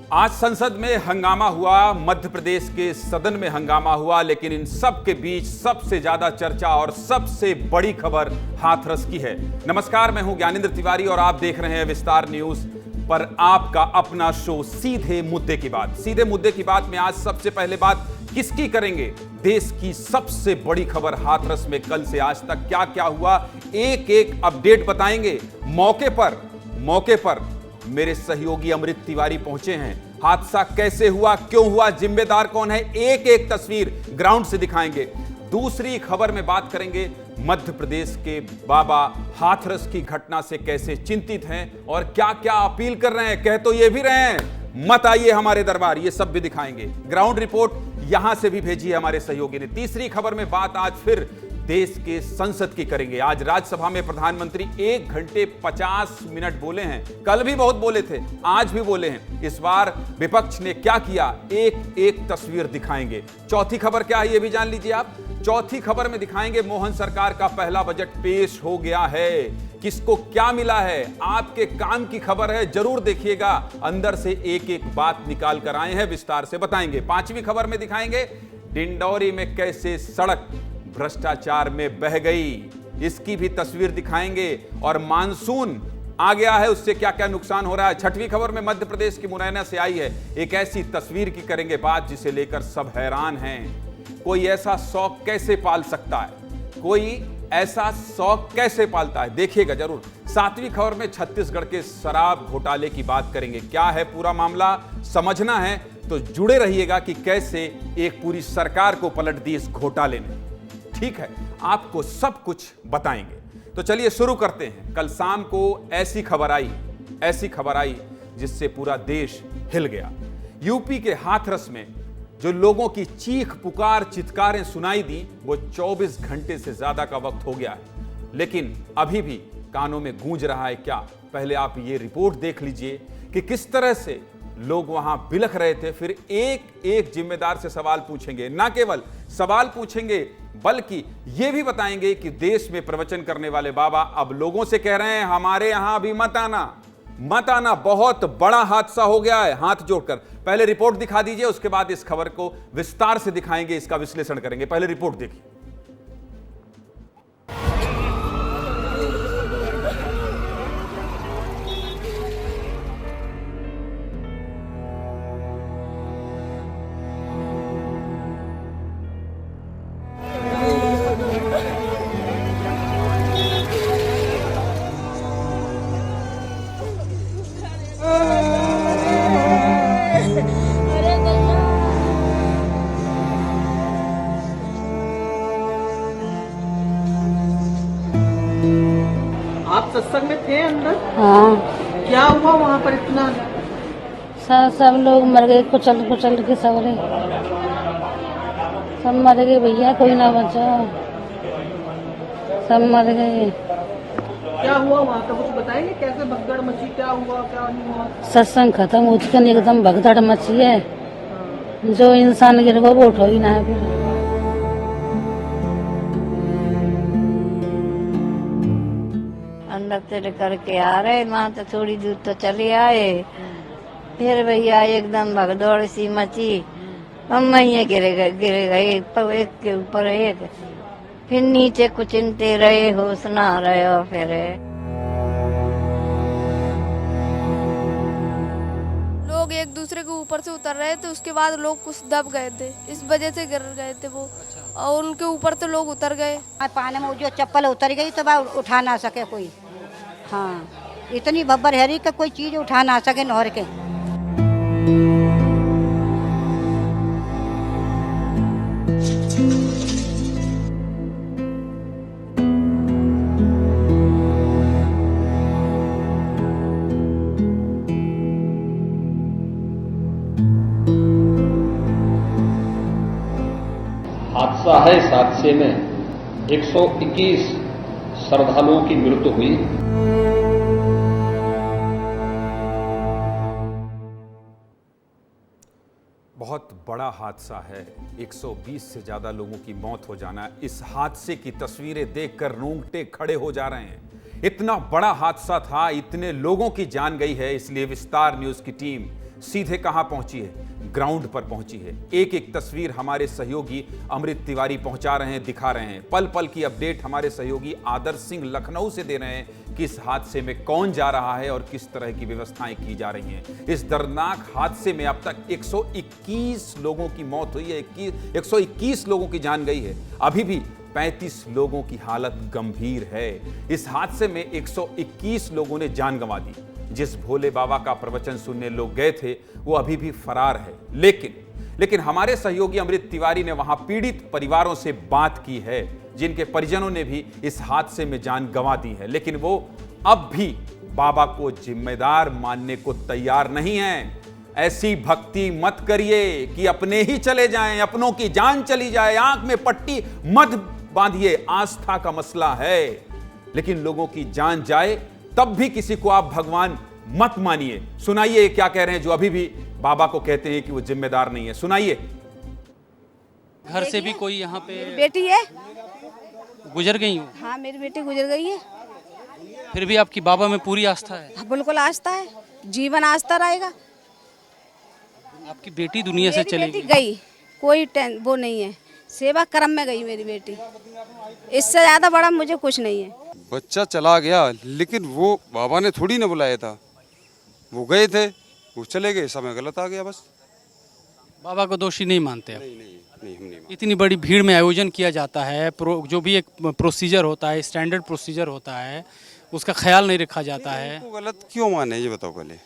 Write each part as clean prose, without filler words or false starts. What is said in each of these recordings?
आज संसद में हंगामा हुआ, मध्य प्रदेश के सदन में हंगामा हुआ, लेकिन इन सब के बीच सबसे ज्यादा चर्चा और सबसे बड़ी खबर हाथरस की है। नमस्कार, मैं हूं ज्ञानेंद्र तिवारी और आप देख रहे हैं विस्तार न्यूज पर आपका अपना शो सीधे मुद्दे की बात। सीधे मुद्दे की बात में आज सबसे पहले बात किसकी करेंगे? देश की सबसे बड़ी खबर हाथरस में कल से आज तक क्या क्या हुआ, एक एक अपडेट बताएंगे। मौके पर मेरे सहयोगी अमृत तिवारी पहुंचे हैं। हादसा कैसे हुआ, क्यों हुआ, जिम्मेदार कौन है, एक एक तस्वीर ग्राउंड से दिखाएंगे। दूसरी खबर में बात करेंगे मध्य प्रदेश के बाबा हाथरस की घटना से कैसे चिंतित हैं और क्या क्या अपील कर रहे हैं। कह तो ये भी रहे हैं मत आइए हमारे दरबार, ये सब भी दिखाएंगे। ग्राउंड रिपोर्ट यहां से भी भेजी है हमारे सहयोगी ने। तीसरी खबर में बात आज फिर देश के संसद की करेंगे। आज राज्यसभा में प्रधानमंत्री 1 घंटे 50 मिनट बोले हैं। कल भी बहुत बोले थे, आज भी बोले हैं। इस बार विपक्ष ने क्या किया, एक एक तस्वीर दिखाएंगे। चौथी खबर क्या है ये भी जान लीजिए आप। चौथी खबर में दिखाएंगे मोहन सरकार का पहला बजट पेश हो गया है, किसको क्या मिला है, आपके काम की खबर है, जरूर देखिएगा। अंदर से एक एक बात निकाल कर आए हैं, विस्तार से बताएंगे। पांचवी खबर में दिखाएंगे डिंडौरी में कैसे सड़क भ्रष्टाचार में बह गई, इसकी भी तस्वीर दिखाएंगे। और मानसून आ गया है, उससे क्या क्या नुकसान हो रहा है। छठवीं खबर में मध्य प्रदेश की मुरैना से आई है एक ऐसी तस्वीर की करेंगे बात जिसे लेकर सब हैरान हैं। कोई ऐसा शौक कैसे पाल सकता है, कोई ऐसा शौक कैसे पालता है, देखिएगा जरूर। सातवीं खबर में छत्तीसगढ़ के शराब घोटाले की बात करेंगे। क्या है पूरा मामला, समझना है तो जुड़े रहिएगा कि कैसे एक पूरी सरकार को पलट दी इस घोटाले ने। ठीक है, आपको सब कुछ बताएंगे। तो चलिए शुरू करते हैं। कल शाम को ऐसी खबर आई जिससे पूरा देश हिल गया। यूपी के हाथरस में जो लोगों की चीख पुकार चित्कारें सुनाई दी, वो 24 घंटे से ज्यादा का वक्त हो गया है, लेकिन अभी भी कानों में गूंज रहा है क्या। पहले आप ये रिपोर्ट देख लीजिए कि किस तरह से लोग वहां बिलख रहे थे। फिर एक एक जिम्मेदार से सवाल पूछेंगे, ना केवल सवाल पूछेंगे बल्कि यह भी बताएंगे कि देश में प्रवचन करने वाले बाबा अब लोगों से कह रहे हैं हमारे यहां अभी मत आना, बहुत बड़ा हादसा हो गया है। हाथ जोड़कर पहले रिपोर्ट दिखा दीजिए, उसके बाद इस खबर को विस्तार से दिखाएंगे, इसका विश्लेषण करेंगे। पहले रिपोर्ट देखिए। आप सत्संग में थे अंदर? हाँ। क्या हुआ वहाँ पर इतना? सब लोग मर गए, कुचल के सवरे सब मर गए भैया, कोई ना बचा, सब मर गए। क्या हुआ वहाँ का कुछ बताएंगे? कैसे भगदड़ मची, क्या हुआ क्या नहीं हुआ? सत्संग खत्म हो चुका, एकदम भगदड़ मची है। जो इंसान गिर गया वो उठो ही ना है। फिर अंदर तेरे करके आ रहे, वहाँ तो थोड़ी दूर तो चले आए, फिर भैया एकदम भगदौड़ सी मची। हम वहीं गिर गए एक के ऊपर एक, फिर नीचे कुछ चिंते रहे, होश ना रहे। और फिर लोग एक दूसरे के ऊपर से उतर रहे थे, उसके बाद लोग कुछ दब गए थे, इस वजह से गिर गए थे वो। और उनके ऊपर तो लोग उतर गए। पानी में जो चप्पल उतर गई तो वह उठा ना सके कोई। हाँ, इतनी भब्बर हैरी कि कोई चीज उठा ना सके नहर के। हादसा है, इस हादसे में 121 श्रद्धालुओं की मृत्यु हुई। बहुत बड़ा हादसा है, 120 से ज्यादा लोगों की मौत हो जाना। इस हादसे की तस्वीरें देखकर रोंगटे खड़े हो जा रहे हैं। इतना बड़ा हादसा था, इतने लोगों की जान गई है, इसलिए विस्तार न्यूज की टीम सीधे कहां पहुंची है? ग्राउंड पर पहुंची है। एक एक तस्वीर हमारे सहयोगी अमृत तिवारी पहुंचा रहे हैं, दिखा रहे हैं। पल पल की अपडेट हमारे सहयोगी आदर्श सिंह लखनऊ से दे रहे हैं कि इस हादसे में कौन जा रहा है और किस तरह की व्यवस्थाएं की जा रही हैं। इस दर्दनाक हादसे में अब तक 121 लोगों की मौत हुई है, 121 लोगों की जान गई है। अभी भी 35 लोगों की हालत गंभीर है। इस हादसे में 121 लोगों ने जान गंवा दी। जिस भोले बाबा का प्रवचन सुनने लोग गए थे वो अभी भी फरार है। लेकिन हमारे सहयोगी अमृत तिवारी ने वहां पीड़ित परिवारों से बात की है, जिनके परिजनों ने भी इस हादसे में जान गंवा दी है, लेकिन वो अब भी बाबा को जिम्मेदार मानने को तैयार नहीं हैं। ऐसी भक्ति मत करिए कि अपने ही चले जाएं, अपनों की जान चली जाए। आंख में पट्टी मत बांधिए, आस्था का मसला है। लेकिन लोगों की जान जाए तब भी किसी को आप भगवान मत मानिए। सुनाइए क्या कह रहे हैं जो अभी भी बाबा को कहते हैं कि वो जिम्मेदार नहीं है। सुनाइए। घर से भी कोई यहाँ पे बेटी है। गुजर गई हूँ, हाँ, मेरी बेटी गुजर गई है। फिर भी आपकी बाबा में पूरी आस्था है? हाँ, बिल्कुल आस्था है, जीवन आस्था रहेगा। आपकी बेटी दुनिया से चली बेटी गई, कोई वो नहीं है, सेवा कर्म में गई मेरी बेटी। इससे ज्यादा बड़ा मुझे कुछ नहीं है। बच्चा चला गया, लेकिन वो बाबा ने थोड़ी ना बुलाया था। वो गए थे, वो चले गए, समय गलत आ गया बस। बाबा को दोषी नहीं मानते आप? नहीं, हम नहीं। इतनी बड़ी भीड़ में आयोजन किया जाता है, जो भी एक प्रोसीजर होता है, स्टैंडर्ड प्रोसीजर होता है, उसका ख्याल नहीं रखा जाता है। वो गलत क्यों माने ये बताओ पहले।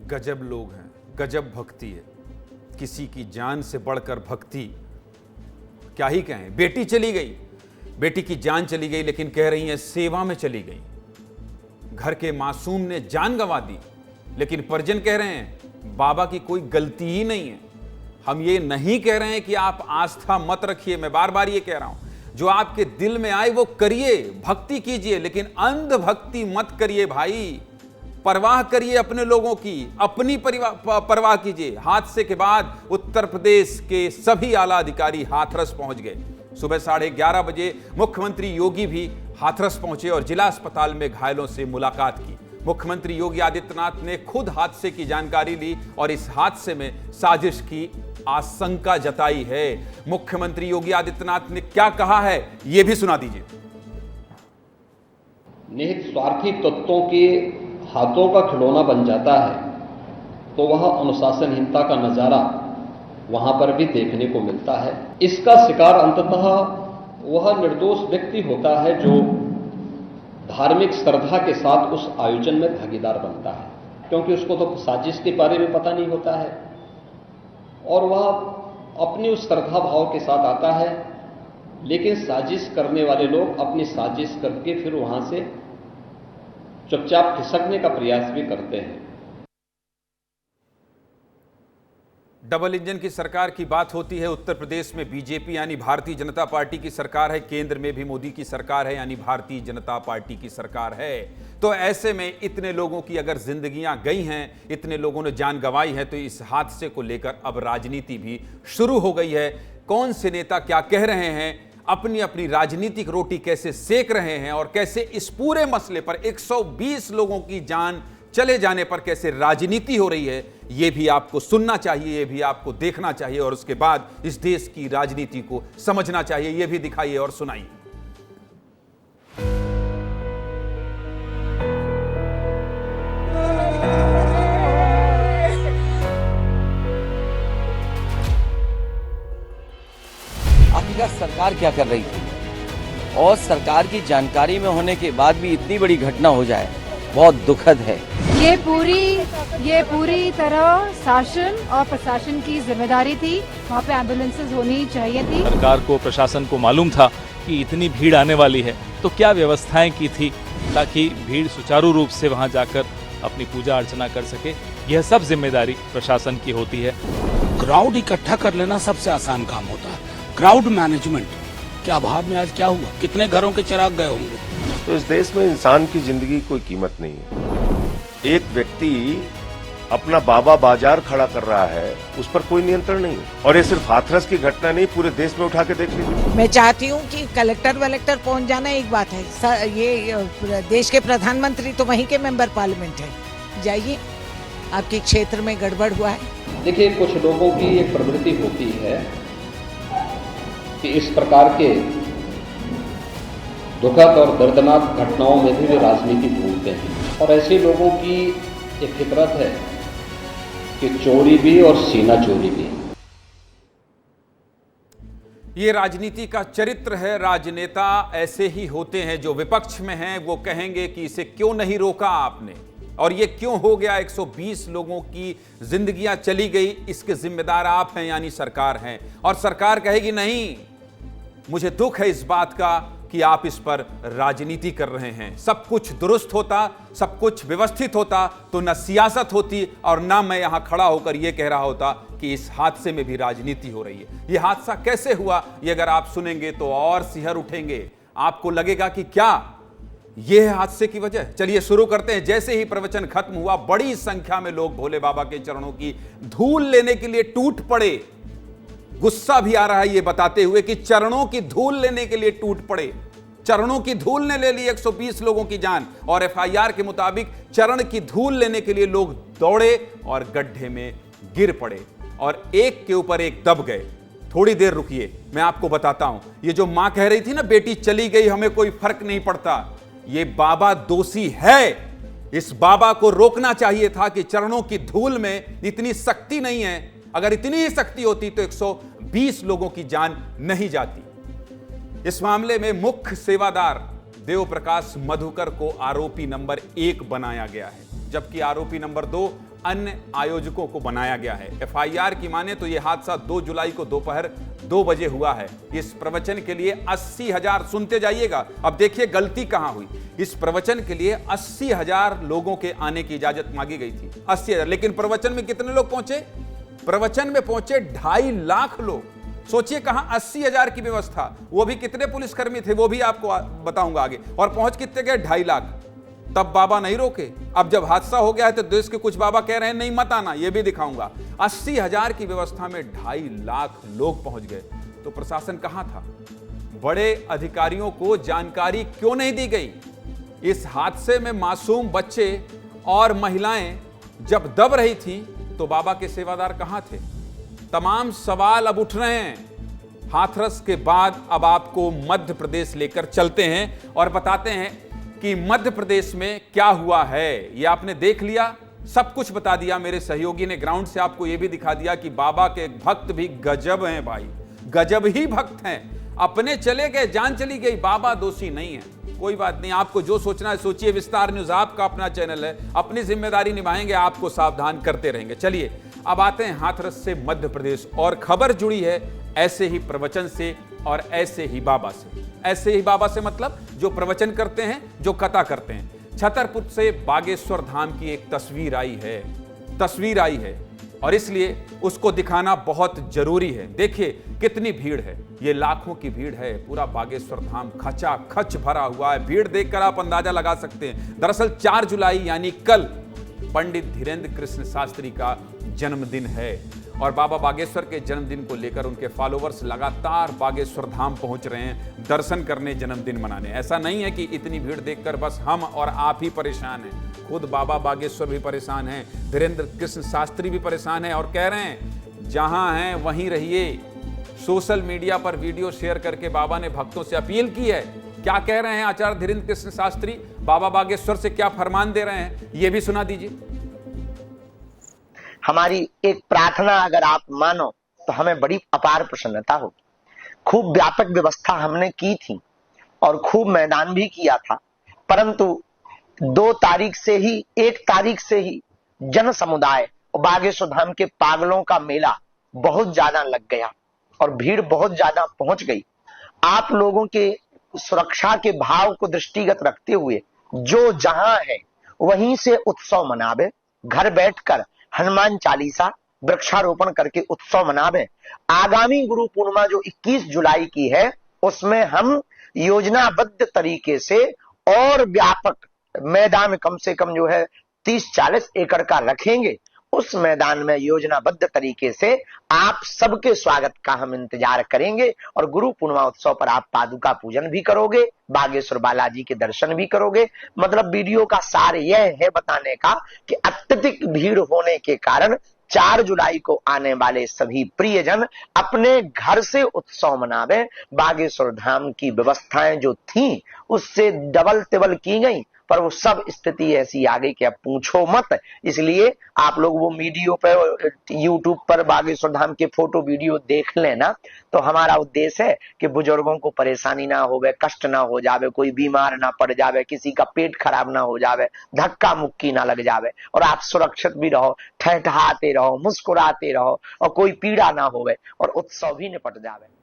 गजब लोग हैं, गजब भक्ति है। किसी की जान से बढ़कर भक्ति, क्या ही कहें। बेटी चली गई, बेटी की जान चली गई, लेकिन कह रही हैं सेवा में चली गई। घर के मासूम ने जान गंवा दी, लेकिन परिजन कह रहे हैं बाबा की कोई गलती ही नहीं है। हम ये नहीं कह रहे हैं कि आप आस्था मत रखिए, मैं बार बार ये कह रहा हूं, जो आपके दिल में आए वो करिए, भक्ति कीजिए, लेकिन अंध भक्ति मत करिए भाई। परवाह करिए अपने लोगों की, अपनी परवाह कीजिए। हादसे के बाद उत्तर प्रदेश के सभी आला अधिकारी हाथरस पहुंच गए। सुबह 11:30 बजे मुख्यमंत्री योगी भी हाथरस पहुंचे और जिला अस्पताल में घायलों से मुलाकात की। मुख्यमंत्री योगी आदित्यनाथ ने खुद हादसे की जानकारी ली और इस हादसे में साजिश की आशंका जताई है। मुख्यमंत्री योगी आदित्यनाथ ने क्या कहा है यह भी सुना दीजिए। निहित स्वार्थी तत्वों के हाथों का खिलौना बन जाता है तो वह अनुशासनहीनता का नजारा वहां पर भी देखने को मिलता है। इसका शिकार अंततः वह निर्दोष व्यक्ति होता है जो धार्मिक श्रद्धा के साथ उस आयोजन में भागीदार बनता है, क्योंकि उसको तो साजिश के बारे में पता नहीं होता है और वह अपनी उस श्रद्धा भाव के साथ आता है, लेकिन साजिश करने वाले लोग अपनी साजिश करके फिर वहां से चुपचाप खिसकने का प्रयास भी करते हैं। डबल इंजन की सरकार की बात होती है। उत्तर प्रदेश में बीजेपी यानी भारतीय जनता पार्टी की सरकार है, केंद्र में भी मोदी की सरकार है यानी भारतीय जनता पार्टी की सरकार है। तो ऐसे में इतने लोगों की अगर जिंदगियां गई हैं, इतने लोगों ने जान गंवाई है, तो इस हादसे को लेकर अब राजनीति भी शुरू हो गई है। कौन से नेता क्या कह रहे हैं, अपनी अपनी राजनीतिक रोटी कैसे सेक रहे हैं और कैसे इस पूरे मसले पर 120 लोगों की जान चले जाने पर कैसे राजनीति हो रही है, यह भी आपको सुनना चाहिए, यह भी आपको देखना चाहिए और उसके बाद इस देश की राजनीति को समझना चाहिए। यह भी दिखाइए और सुनाइए। आखिरकार सरकार क्या कर रही थी और सरकार की जानकारी में होने के बाद भी इतनी बड़ी घटना हो जाए, बहुत दुखद है। ये पूरी तरह शासन और प्रशासन की जिम्मेदारी थी। वहाँ पे एम्बुलेंसेज होनी चाहिए थी। सरकार को, प्रशासन को मालूम था कि इतनी भीड़ आने वाली है, तो क्या व्यवस्थाएं की थी ताकि भीड़ सुचारू रूप से वहां जाकर अपनी पूजा अर्चना कर सके। यह सब जिम्मेदारी प्रशासन की होती है। क्राउड इकट्ठा कर लेना सबसे आसान काम होता है। क्राउड मैनेजमेंट के अभाव में आज क्या हुआ, कितने घरों के चिराग गए होंगे। तो इस देश में इंसान की जिंदगी कोई कीमत नहीं है। एक व्यक्ति अपना बाबा बाजार खड़ा कर रहा है, उस पर कोई नियंत्रण नहीं है। और ये सिर्फ हाथरस की घटना नहीं, पूरे देश में उठा के देख लीजिए। मैं चाहती हूँ कि कलेक्टर वलेक्टर पहुँच जाना एक बात है, ये देश के प्रधानमंत्री तो वहीं के मेंबर पार्लियामेंट है, जाइए आपके क्षेत्र में गड़बड़ हुआ है। देखिए, कुछ लोगों की एक प्रवृत्ति होती है कि इस प्रकार के दुखद और दर्दनाक घटनाओं में भी वे राजनीति ढूंढते हैं, और ऐसे लोगों की एक फितरत है कि चोरी भी और सीना चोरी भी। ये राजनीति का चरित्र है। राजनेता ऐसे ही होते हैं, जो विपक्ष में हैं वो कहेंगे कि इसे क्यों नहीं रोका आपने, और ये क्यों हो गया, 120 लोगों की जिंदगियां चली गई, इसके जिम्मेदार आप हैं यानी सरकार हैं। और सरकार कहेगी नहीं, मुझे दुख है इस बात का कि आप इस पर राजनीति कर रहे हैं। सब कुछ दुरुस्त होता, सब कुछ व्यवस्थित होता तो न सियासत होती और ना मैं यहां खड़ा होकर यह कह रहा होता कि इस हादसे में भी राजनीति हो रही है। यह हादसा कैसे हुआ, ये अगर आप सुनेंगे तो और सिहर उठेंगे। आपको लगेगा कि क्या यह हादसे की वजह। चलिए शुरू करते हैं। जैसे ही प्रवचन खत्म हुआ, बड़ी संख्या में लोग भोले बाबा के चरणों की धूल लेने के लिए टूट पड़े। गुस्सा भी आ रहा है ये बताते हुए कि चरणों की धूल लेने के लिए टूट पड़े। चरणों की धूल ने ले ली 120 लोगों की जान, और एफआईआर के मुताबिक चरण की धूल लेने के लिए लोग दौड़े और गड्ढे में गिर पड़े और एक के ऊपर एक दब गए। थोड़ी देर रुकिए, मैं आपको बताता हूं। ये जो मां कह रही थी ना, बेटी चली गई हमें कोई फर्क नहीं पड़ता, ये बाबा दोषी है। इस बाबा को रोकना चाहिए था कि चरणों की धूल में इतनी शक्ति नहीं है। अगर इतनी ही शक्ति होती तो 120 लोगों की जान नहीं जाती। इस मामले में मुख्य सेवादार देव प्रकाश मधुकर को आरोपी नंबर 1 बनाया गया है, जबकि आरोपी नंबर 2 अन्य आयोजकों को बनाया गया है। एफआईआर की माने तो यह हादसा 2 जुलाई को दोपहर 2 बजे हुआ है। इस प्रवचन के लिए 80,000, सुनते जाइएगा, अब देखिए गलती कहां हुई। इस प्रवचन के लिए 80,000 लोगों के आने की इजाजत मांगी गई थी, 80,000। लेकिन प्रवचन में कितने लोग पहुंचे? प्रवचन में पहुंचे 2.5 लाख लोग। सोचिए कहां 80,000 की व्यवस्था, वो भी कितने पुलिसकर्मी थे वो भी आपको बताऊंगा आगे। और पहुंच कितने गए? 2.5 लाख। तब बाबा नहीं रोके। अब जब हादसा हो गया है तो देश के कुछ बाबा कह रहे हैं नहीं मत आना, ये भी दिखाऊंगा। 80,000 की व्यवस्था में 2.5 लाख लोग पहुंच गए तो प्रशासन कहां था? बड़े अधिकारियों को जानकारी क्यों नहीं दी गई? इस हादसे में मासूम बच्चे और महिलाएं जब दब रही थी तो बाबा के सेवादार कहां थे? तमाम सवाल अब उठ रहे हैं। हाथरस के बाद अब आपको मध्य प्रदेश लेकर चलते हैं और बताते हैं कि मध्य प्रदेश में क्या हुआ है। ये आपने देख लिया, सब कुछ बता दिया। मेरे सहयोगी ने ग्राउंड से आपको यह भी दिखा दिया कि बाबा के भक्त भी गजब हैं भाई, गजब ही भक्त हैं। अपने चले गए, जान चली गई, बाबा दोषी नहीं है। कोई बात नहीं, आपको जो सोचना है सोचिए। विस्तार न्यूज आपका अपना चैनल है, अपनी जिम्मेदारी निभाएंगे, आपको सावधान करते रहेंगे। चलिए अब आते हैं हाथरस से मध्य प्रदेश, और खबर जुड़ी है ऐसे ही प्रवचन से और ऐसे ही बाबा से। ऐसे ही बाबा से मतलब जो प्रवचन करते हैं, जो कथा करते हैं। छतरपुर से बागेश्वर धाम की एक तस्वीर आई है और इसलिए उसको दिखाना बहुत जरूरी है। देखिए कितनी भीड़ है, ये लाखों की भीड़ है। पूरा बागेश्वर धाम खचाखच भरा हुआ है। भीड़ देखकर आप अंदाजा लगा सकते हैं। दरअसल 4 जुलाई यानी कल पंडित धीरेन्द्र कृष्ण शास्त्री का जन्मदिन है और बाबा बागेश्वर के जन्मदिन को लेकर उनके फॉलोवर्स लगातार बागेश्वर धाम पहुंच रहे हैं दर्शन करने, जन्मदिन मनाने। ऐसा नहीं है कि इतनी भीड़ देखकर बस हम और आप ही परेशान हैं, खुद बाबा बागेश्वर भी परेशान हैं, धीरेन्द्र कृष्ण शास्त्री भी परेशान हैं और कह रहे हैं जहां हैं वहीं रहिए। सोशल मीडिया पर वीडियो शेयर करके बाबा ने भक्तों से अपील की है। क्या कह रहे हैं आचार्य धीरेन्द्र कृष्ण शास्त्री? बाबा बागेश्वर से क्या फरमान दे रहे हैं, ये भी सुना दीजिए। हमारी एक प्रार्थना अगर आप मानो तो हमें बड़ी अपार प्रसन्नता होगी। खूब व्यापक व्यवस्था हमने की थी और खूब मैदान भी किया था, परंतु 1 तारीख से ही जन समुदाय बागेश्वर धाम के पागलों का मेला बहुत ज्यादा लग गया और भीड़ बहुत ज्यादा पहुंच गई। आप लोगों के सुरक्षा के भाव को दृष्टिगत रखते हुए जो जहां है वहीं से उत्सव मनावे, घर बैठकर हनुमान चालीसा, वृक्षारोपण करके उत्सव मनावे। आगामी गुरु पूर्णिमा जो 21 जुलाई की है उसमें हम योजनाबद्ध तरीके से और व्यापक मैदान कम से कम जो है 30-40 एकड़ का रखेंगे उस मैदान में योजनाबद्ध तरीके से आप सबके स्वागत का हम इंतजार करेंगे और गुरु पूर्णिमा उत्सव पर आप पादुका पूजन भी करोगे, बागेश्वर बालाजी के दर्शन भी करोगे। मतलब वीडियो का सार यह है बताने का कि अत्यधिक भीड़ होने के कारण 4 जुलाई को आने वाले सभी प्रियजन अपने घर से उत्सव मनावे। बागेश्वर धाम की व्यवस्थाएं जो थी उससे डबल टिबल की गई, पर वो सब स्थिति ऐसी आ गई कि अब पूछो मत। इसलिए आप लोग वो वीडियो पे यूट्यूब पर बागेश्वर धाम के फोटो वीडियो देख लेना। तो हमारा उद्देश्य है कि बुजुर्गों को परेशानी ना होवे, कष्ट ना हो जावे, कोई बीमार ना पड़ जावे, किसी का पेट खराब ना हो जावे, धक्का मुक्की ना लग जावे, और आप सुरक्षित भी रहो, ठहठहाते रहो, मुस्कुराते रहो और कोई पीड़ा ना होवे और उत्सव भी निपट जावे।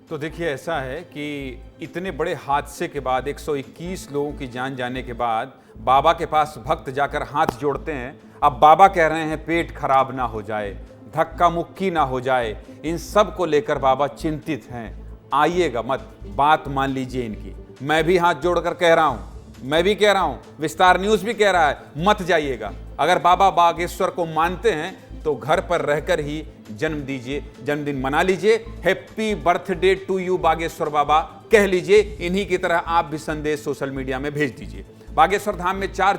तो देखिए, ऐसा है कि इतने बड़े हादसे के बाद 121 लोगों की जान जाने के बाद बाबा के पास भक्त जाकर हाथ जोड़ते हैं। अब बाबा कह रहे हैं पेट खराब ना हो जाए, धक्का मुक्की ना हो जाए, इन सब को लेकर बाबा चिंतित हैं। आइएगा मत, बात मान लीजिए इनकी। मैं भी हाथ जोड़कर कह रहा हूं, मैं भी कह रहा हूं, विस्तार न्यूज़ भी कह रहा है, मत जाइएगा। अगर बाबा बागेश्वर को मानते हैं तो घर पर रहकर ही जन्मदिन मना लीजिए। Happy birthday to you Bageshwar Baba कह लीजिए। इन्हीं की तरह आप भी संदेश सोशल मीडिया में भेज दीजिए। बागेश्वर धाम में 4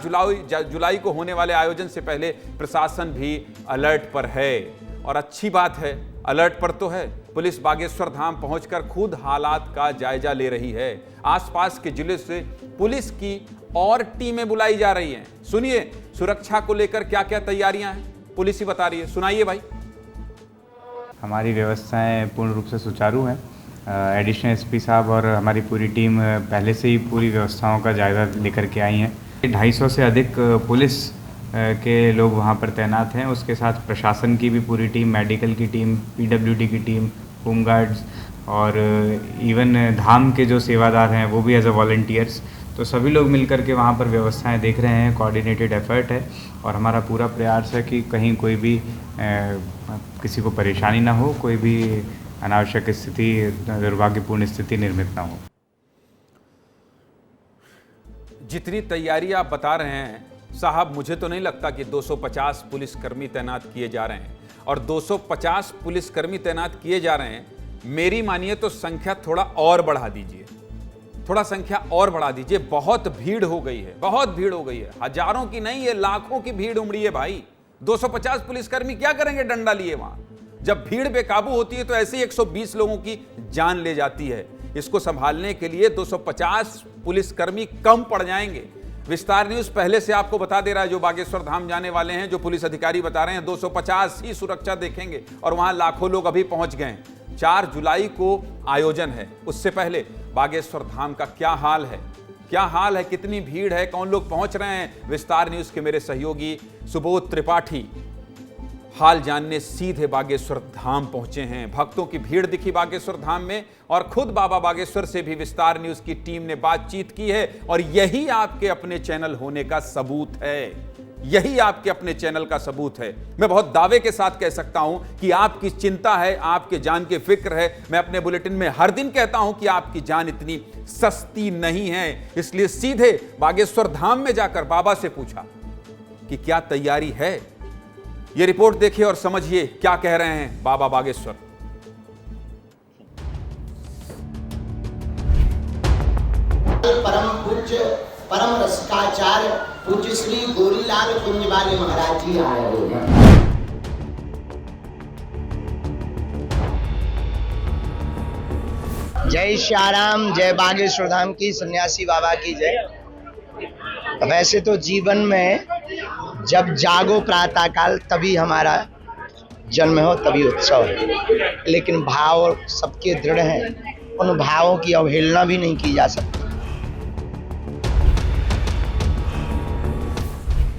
जुलाई को होने वाले आयोजन से पहले प्रशासन भी अलर्ट पर है, और अच्छी बात है, अलर्ट पर तो है। पुलिस बागेश्वर धाम पहुंचकर खुद हालात का जायजा ले रही है। आसपास के जिले से पुलिस की और टीमें बुलाई जा रही हैं। सुनिए, सुरक्षा को लेकर क्या क्या तैयारियां हैं, पुलिस ही बता रही है। सुनाइए भाई। हमारी व्यवस्थाएं पूर्ण रूप से सुचारू हैं। एडिशनल एसपी साहब और हमारी पूरी टीम पहले से ही पूरी व्यवस्थाओं का जायजा लेकर के आई हैं। 250 से अधिक पुलिस के लोग वहां पर तैनात हैं। उसके साथ प्रशासन की भी पूरी टीम, मेडिकल की टीम, पीडब्ल्यूडी की टीम, होमगार्ड्स और इवन धाम के जो सेवादार हैं वो भी एज अ वॉलंटियर्स। तो सभी लोग मिलकर के वहाँ पर व्यवस्थाएं देख रहे हैं। कोऑर्डिनेटेड एफर्ट है और हमारा पूरा प्रयास है कि कहीं कोई भी किसी को परेशानी ना हो, कोई भी अनावश्यक स्थिति, दुर्भाग्यपूर्ण स्थिति निर्मित ना हो। जितनी तैयारी आप बता रहे हैं साहब, मुझे तो नहीं लगता कि 250 पुलिसकर्मी तैनात किए जा रहे हैं। और 250 पुलिसकर्मी तैनात किए जा रहे हैं, मेरी मानिए तो संख्या थोड़ा और बढ़ा दीजिए, थोड़ा संख्या और बढ़ा दीजिए। बहुत भीड़ हो गई है, बहुत भीड़ हो गई है। हजारों की नहीं है, लाखों की भीड़ उमड़ी है भाई। 250 पुलिसकर्मी क्या करेंगे डंडा लिए वहां? जब भीड़ बेकाबू होती है तो ऐसे ही 120 लोगों की जान ले जाती है। इसको संभालने के लिए 250 पुलिसकर्मी कम पड़ जाएंगे। विस्तार न्यूज पहले से आपको बता दे रहा है, जो बागेश्वर धाम जाने वाले हैं, जो पुलिस अधिकारी बता रहे हैं 250 ही सुरक्षा देखेंगे और वहां लाखों लोग अभी पहुंच गए हैं। 4 जुलाई को आयोजन है, उससे पहले बागेश्वर धाम का क्या हाल है, क्या हाल है, कितनी भीड़ है, कौन लोग पहुंच रहे हैं। विस्तार न्यूज के मेरे सहयोगी सुबोध त्रिपाठी हाल जानने सीधे बागेश्वर धाम पहुंचे हैं। भक्तों की भीड़ दिखी बागेश्वर धाम में और खुद बाबा बागेश्वर से भी विस्तार न्यूज की टीम ने बातचीत की है। और यही आपके अपने चैनल होने का सबूत है, यही आपके अपने चैनल का सबूत है। मैं बहुत दावे के साथ कह सकता हूं कि आपकी चिंता है, आपके जान की फिक्र है। मैं अपने बुलेटिन में हर दिन कहता हूं कि आपकी जान इतनी सस्ती नहीं है। इसलिए सीधे बागेश्वर धाम में जाकर बाबा से पूछा कि क्या तैयारी है। ये रिपोर्ट देखिए और समझिए क्या कह रहे हैं बाबा बागेश्वर। परम पूज्य परम रसिकाचार्य पूज्य श्री गोरीलाल कुंजवाले महाराज जी आए हुए हैं। जय श्याराम, जय बागेश्वर धाम की, सन्यासी बाबा की जय। वैसे तो जीवन में जब जागो प्रातः काल तभी हमारा जन्म हो, तभी उत्सव है, लेकिन भाव सबके दृढ़ हैं, उन भावों की अवहेलना भी नहीं की जा सकती।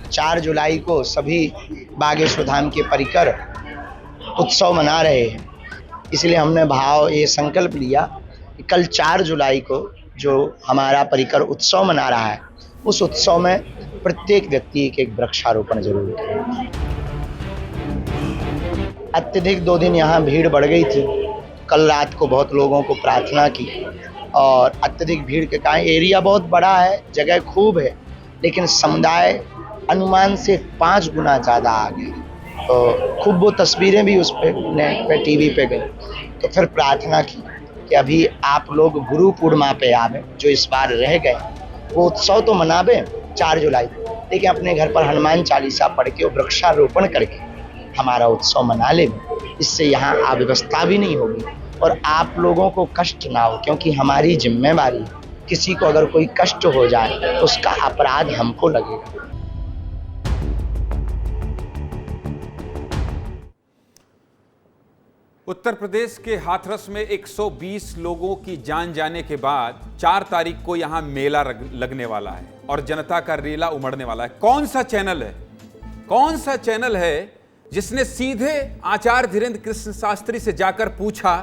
4 जुलाई को सभी बागेश्वर धाम के परिकर उत्सव मना रहे हैं, इसलिए हमने भाव ये संकल्प लिया कि कल 4 जुलाई को जो हमारा परिकर उत्सव मना रहा है, उस उत्सव में प्रत्येक व्यक्ति एक वृक्षारोपण जरूर करें। अत्यधिक 2 दिन यहाँ भीड़ बढ़ गई थी। कल रात को बहुत लोगों को प्रार्थना की और अत्यधिक भीड़ के कारण, एरिया बहुत बड़ा है, जगह खूब है, लेकिन समुदाय अनुमान से 5 गुना ज़्यादा आ गए। तो खूब वो तस्वीरें भी उस पे नेट पे टीवी पे गई। तो फिर प्रार्थना की कि अभी आप लोग गुरु पूर्णिमा पे आवे, जो इस बार रह गए वो उत्सव तो मनावे 4 जुलाई, लेकिन अपने घर पर हनुमान चालीसा पढ़ के वृक्षारोपण करके हमारा उत्सव मना ले। इससे यहाँ अव्यवस्था भी नहीं होगी और आप लोगों को कष्ट ना हो, क्योंकि हमारी जिम्मेवारी, किसी को अगर कोई कष्ट हो जाए तो उसका अपराध हमको लगेगा। उत्तर प्रदेश के हाथरस में 120 लोगों की जान जाने के बाद 4 तारीख को यहां मेला लगने वाला है और जनता का रेला उमड़ने वाला है। कौन सा चैनल है जिसने सीधे आचार्य धीरेन्द्र कृष्ण शास्त्री से जाकर पूछा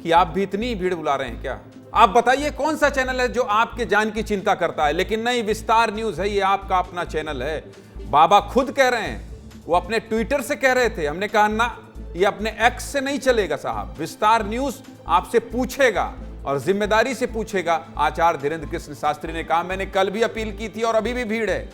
कि आप भी इतनी भीड़ बुला रहे हैं क्या? आप बताइए कौन सा चैनल है जो आपके जान की चिंता करता है? लेकिन नहीं, विस्तार न्यूज है, ये आपका अपना चैनल है। बाबा खुद कह रहे हैं, वो अपने ट्विटर से कह रहे थे। हमने कहा ना, ये अपने एक्स से नहीं चलेगा साहब, विस्तार न्यूज आपसे पूछेगा और जिम्मेदारी से पूछेगा। आचार्य धीरेन्द्र कृष्ण शास्त्री ने कहा, मैंने कल भी अपील की थी और अभी भी भीड़ है।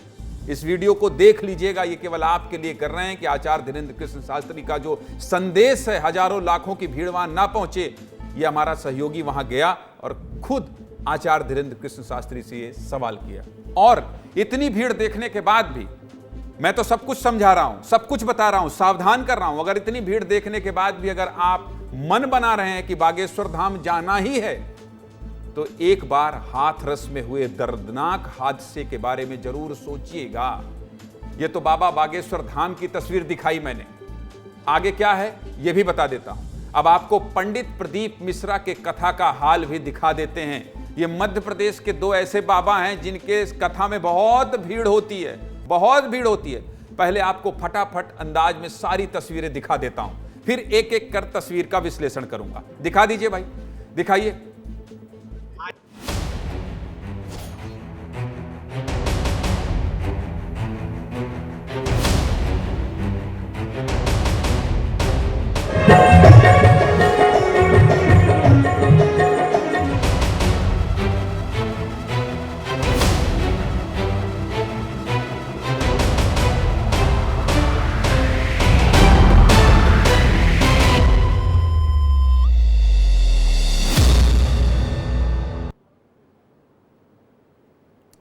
इस वीडियो को देख लीजिएगा, ये केवल आपके लिए कर रहे हैं कि आचार्य धीरेन्द्र कृष्ण शास्त्री का जो संदेश है, हजारों लाखों की भीड़ वहां ना पहुंचे। ये हमारा सहयोगी वहां गया और खुद आचार्य धीरेन्द्र कृष्ण शास्त्री से ये सवाल किया। और इतनी भीड़ देखने के बाद भी मैं तो सब कुछ समझा रहा हूं, सब कुछ बता रहा हूं, सावधान कर रहा हूं। अगर इतनी भीड़ देखने के बाद भी अगर आप मन बना रहे हैं कि बागेश्वर धाम जाना ही है, तो एक बार हाथरस में हुए दर्दनाक हादसे के बारे में जरूर सोचिएगा। यह तो बाबा बागेश्वर धाम की तस्वीर दिखाई मैंने, आगे क्या है यह भी बता देता हूं। अब आपको पंडित प्रदीप मिश्रा के कथा का हाल भी दिखा देते हैं। ये मध्य प्रदेश के 2 ऐसे बाबा हैं जिनके कथा में बहुत भीड़ होती है, बहुत भीड़ होती है। पहले आपको फटाफट अंदाज में सारी तस्वीरें दिखा देता हूं, फिर एक एक कर तस्वीर का विश्लेषण करूंगा। दिखा दीजिए भाई, दिखाइए।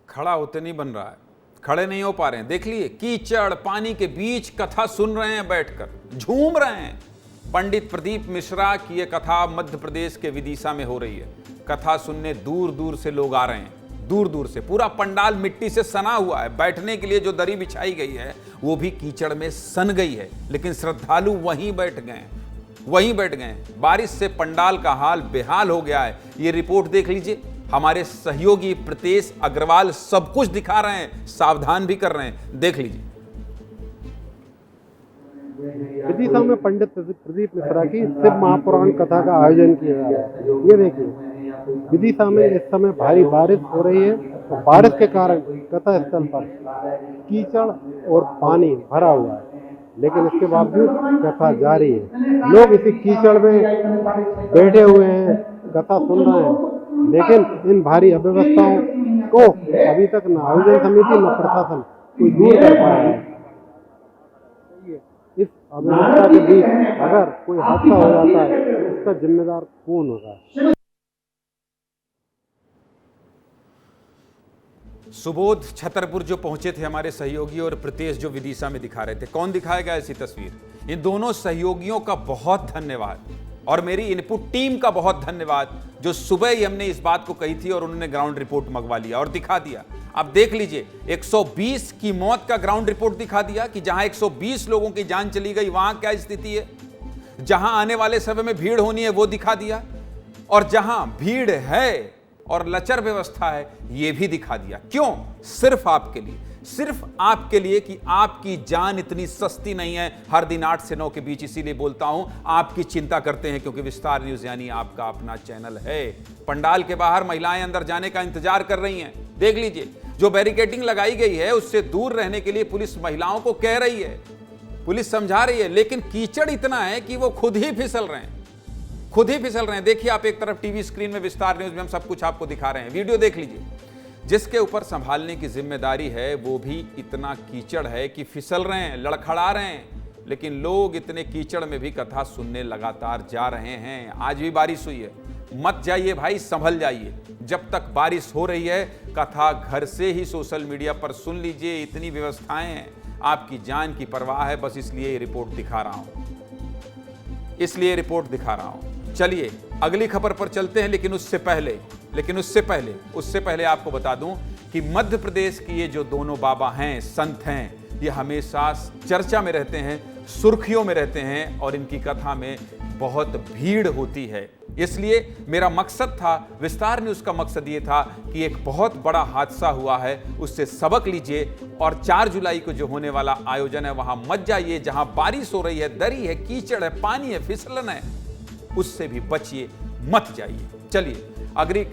खड़ा होते नहीं बन रहा है, खड़े नहीं हो पा रहे हैं। देख लिए, कीचड़ पानी के बीच कथा सुन रहे हैं, बैठकर झूम रहे हैं। पंडित प्रदीप मिश्रा की यह कथा मध्य प्रदेश के विदिशा में हो रही है। कथा सुनने दूर दूर से लोग आ रहे हैं, दूर दूर से। पूरा पंडाल मिट्टी से सना हुआ है, बैठने के लिए जो दरी बिछाई गई है वो भी कीचड़ में सन गई है, लेकिन श्रद्धालु वहीं बैठ गए, वहीं बैठ गए। बारिश से पंडाल का हाल बेहाल हो गया है। ये रिपोर्ट देख लीजिए, हमारे सहयोगी प्रीतेश अग्रवाल सब कुछ दिखा रहे हैं, सावधान भी कर रहे हैं, देख लीजिए। विदिशा में पंडित प्रदीप मिश्रा की शिव महापुराण कथा का आयोजन किया जा रहा है। ये देखिए, विदिशा में इस समय भारी बारिश हो रही है, तो बारिश के कारण कथा स्थल पर कीचड़ और पानी भरा हुआ है, लेकिन इसके बावजूद कथा जारी है। लोग इसी कीचड़ में बैठे हुए हैं, कथा सुन रहे हैं, लेकिन इन भारी अव्यवस्थाओं को अभी तक न आयोजन समिति न प्रशासन कोई दूर कर पाया है। इस अव्यवस्था के बीच अगर कोई हादसा हो जाता है तो इसका जिम्मेदार कौन होगा? सुबोध छतरपुर जो पहुंचे थे हमारे सहयोगी और प्रीतेश जो विदिशा में दिखा रहे थे, कौन दिखाएगा ऐसी तस्वीर? इन दोनों सहयोगियों का बहुत धन्यवाद और मेरी इनपुट टीम का बहुत धन्यवाद, जो सुबह ही हमने इस बात को कही थी और उन्होंने ग्राउंड रिपोर्ट मंगवा लिया और दिखा दिया। अब देख लीजिए, 120 की मौत का ग्राउंड रिपोर्ट दिखा दिया कि जहां 120 लोगों की जान चली गई वहां क्या स्थिति है। जहां आने वाले समय में भीड़ होनी है वो दिखा दिया, और जहां भीड़ है और लचर व्यवस्था है ये भी दिखा दिया। क्यों? सिर्फ आपके लिए, सिर्फ आपके लिए कि आपकी जान इतनी सस्ती नहीं है। हर दिन 8 से 9 के बीच इसीलिए बोलता हूं, आपकी चिंता करते हैं, क्योंकि विस्तार न्यूज यानी आपका अपना चैनल है। पंडाल के बाहर महिलाएं अंदर जाने का इंतजार कर रही हैं। देख लीजिए, जो बैरिकेडिंग लगाई गई है उससे दूर रहने के लिए पुलिस महिलाओं को कह रही है, पुलिस समझा रही है, लेकिन कीचड़ इतना है कि वो खुद ही फिसल रहे हैं, खुद ही फिसल रहे हैं। देखिए आप, एक तरफ टीवी स्क्रीन में विस्तार न्यूज में हम सब कुछ आपको दिखा रहे हैं, वीडियो देख लीजिए। जिसके ऊपर संभालने की जिम्मेदारी है वो भी इतना कीचड़ है कि फिसल रहे हैं, लड़खड़ा रहे हैं, लेकिन लोग इतने कीचड़ में भी कथा सुनने लगातार जा रहे हैं। आज भी बारिश हुई है, मत जाइए भाई, संभल जाइए। जब तक बारिश हो रही है कथा घर से ही सोशल मीडिया पर सुन लीजिए। इतनी व्यवस्थाएं हैं, आपकी जान की परवाह है, बस इसलिए ये रिपोर्ट दिखा रहा हूं, चलिए अगली खबर पर चलते हैं। लेकिन उससे पहले आपको बता दूं कि मध्य प्रदेश की ये जो दोनों बाबा हैं, संत हैं, ये हमेशा चर्चा में रहते हैं, सुर्खियों में रहते हैं और इनकी कथा में बहुत भीड़ होती है। इसलिए मेरा मकसद था, विस्तार न्यूज़ का मकसद ये था कि एक बहुत बड़ा हादसा हुआ है, उससे सबक लीजिए और 4 जुलाई को जो होने वाला आयोजन है वहां मत जाइए, जहां बारिश हो रही है, दरी है, कीचड़ है, पानी है, फिसलन है, उससे भी बचिए, मत जाइए। चलिए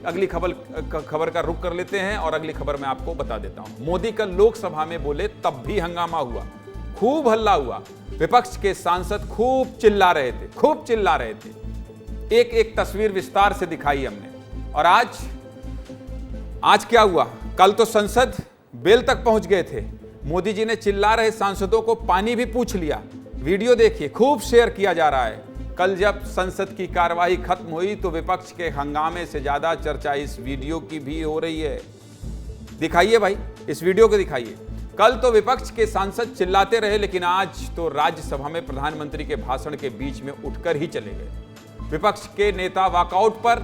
अगली खबर का रुख कर लेते हैं और अगली खबर मैं आपको बता देता हूं। मोदी कल लोकसभा में बोले, तब भी हंगामा हुआ, खूब हल्ला हुआ, विपक्ष के सांसद खूब चिल्ला रहे थे। एक तस्वीर विस्तार से दिखाई हमने। और आज क्या हुआ? कल तो संसद बेल तक पहुंच गए थे। मोदी जी ने चिल्ला रहे सांसदों को पानी भी पूछ लिया। वीडियो देखिए, खूब शेयर किया जा रहा है। कल जब संसद की कार्यवाही खत्म हुई तो विपक्ष के हंगामे से ज्यादा चर्चा इस वीडियो की भी हो रही है। दिखाइए भाई, इस वीडियो को दिखाइए। कल तो विपक्ष के सांसद चिल्लाते रहे, लेकिन आज तो राज्यसभा में प्रधानमंत्री के भाषण के बीच में उठकर ही चले गए। विपक्ष के नेता वॉकआउट पर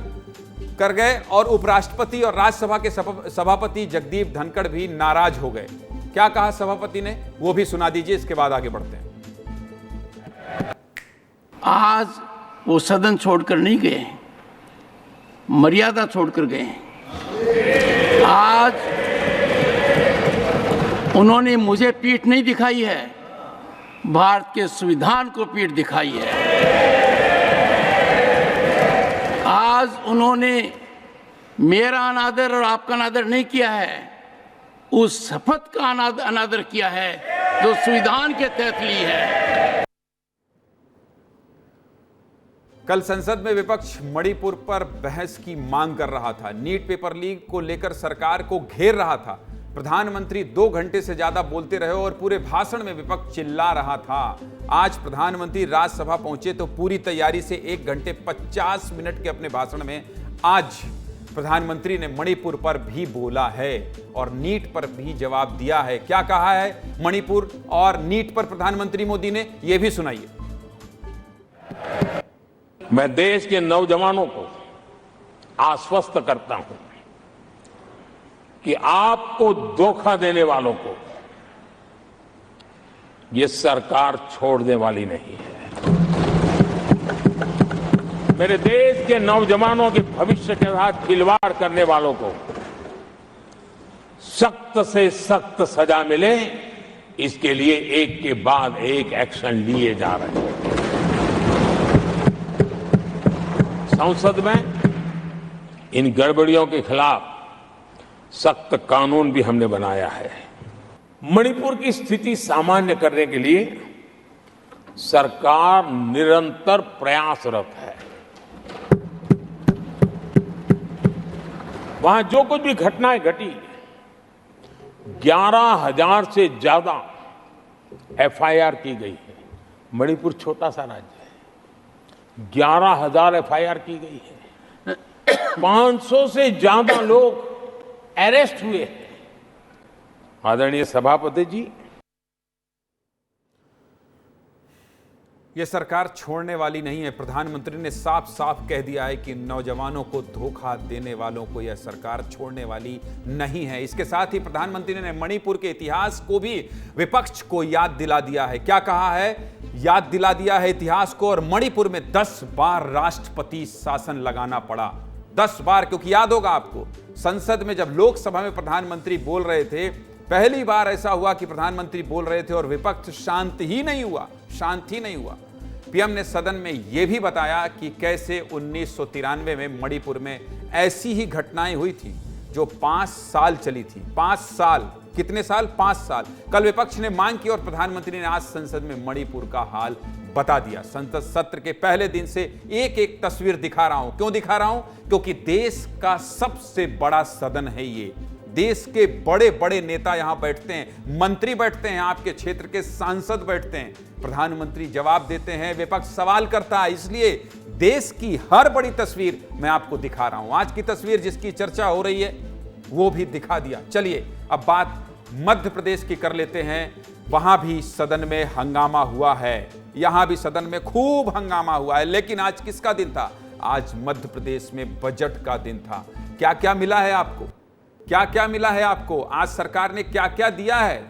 कर गए और उपराष्ट्रपति और राज्यसभा के सभापति जगदीप धनखड़ भी नाराज हो गए। क्या कहा सभापति ने, वो भी सुना दीजिए, इसके बाद आगे बढ़ते हैं। आज वो सदन छोड़कर नहीं गए, मर्यादा छोड़कर गए। आज उन्होंने मुझे पीठ नहीं दिखाई है, भारत के संविधान को पीठ दिखाई है। आज उन्होंने मेरा अनादर और आपका अनादर नहीं किया है, उस शपथ का अनादर किया है जो संविधान के तहत ली है। कल संसद में विपक्ष मणिपुर पर बहस की मांग कर रहा था, नीट पेपर लीक को लेकर सरकार को घेर रहा था। प्रधानमंत्री 2 घंटे से ज्यादा बोलते रहे और पूरे भाषण में विपक्ष चिल्ला रहा था। आज प्रधानमंत्री राज्यसभा पहुंचे तो पूरी तैयारी से 1 घंटे 50 मिनट के अपने भाषण में आज प्रधानमंत्री ने मणिपुर पर भी बोला है और नीट पर भी जवाब दिया है। क्या कहा है मणिपुर और नीट पर प्रधानमंत्री मोदी ने, यह भी सुनाइए। मैं देश के नौजवानों को आश्वस्त करता हूं कि आपको धोखा देने वालों को ये सरकार छोड़ने वाली नहीं है। मेरे देश के नौजवानों के भविष्य के साथ खिलवाड़ करने वालों को सख्त से सख्त सजा मिले, इसके लिए एक के बाद एक एक्शन लिए जा रहे हैं। संसद में इन गड़बड़ियों के खिलाफ सख्त कानून भी हमने बनाया है। मणिपुर की स्थिति सामान्य करने के लिए सरकार निरंतर प्रयासरत है। वहां जो कुछ भी घटनाएं घटी, 11,000 से ज्यादा एफआईआर की गई है। मणिपुर छोटा सा राज्य है, 11,000 एफआईआर की गई है। 500 से ज्यादा लोग अरेस्ट हुए हैं। आदरणीय सभापति जी, यह सरकार छोड़ने वाली नहीं है। प्रधानमंत्री ने साफ साफ कह दिया है कि नौजवानों को धोखा देने वालों को यह सरकार छोड़ने वाली नहीं है। इसके साथ ही प्रधानमंत्री ने मणिपुर के इतिहास को भी विपक्ष को याद दिला दिया है। क्या कहा है? याद दिला दिया है इतिहास को, और मणिपुर में 10 बार राष्ट्रपति शासन लगाना पड़ा। 10 बार, क्योंकि याद होगा आपको, संसद में जब लोकसभा में प्रधानमंत्री बोल रहे थे, पहली बार ऐसा हुआ कि प्रधानमंत्री बोल रहे थे और विपक्ष शांत ही नहीं हुआ। पीएम ने सदन में यह भी बताया कि कैसे 1993 में मणिपुर में ऐसी ही घटनाएं हुई थी जो 5 साल चली थी। 5 साल, कितने साल? 5 साल। कल विपक्ष ने मांग की और प्रधानमंत्री ने आज संसद में मणिपुर का हाल बता दिया। संसद सत्र के पहले दिन से एक एक तस्वीर दिखा रहा हूं। क्यों दिखा रहा हूं? क्योंकि देश का सबसे बड़ा सदन है ये, देश के बड़े बड़े नेता यहां बैठते हैं, मंत्री बैठते हैं, आपके क्षेत्र के सांसद बैठते हैं, प्रधानमंत्री जवाब देते हैं, विपक्ष सवाल करता है। इसलिए देश की हर बड़ी तस्वीर मैं आपको दिखा रहा हूं। आज की तस्वीर जिसकी चर्चा हो रही है वो भी दिखा दिया। चलिए अब बात मध्य प्रदेश की कर लेते हैं। वहां भी सदन में हंगामा हुआ है, यहां भी सदन में खूब हंगामा हुआ है। लेकिन आज किसका दिन था? आज मध्य प्रदेश में बजट का दिन था। क्या क्या मिला है आपको? क्या क्या मिला है आपको? आज सरकार ने क्या क्या दिया है?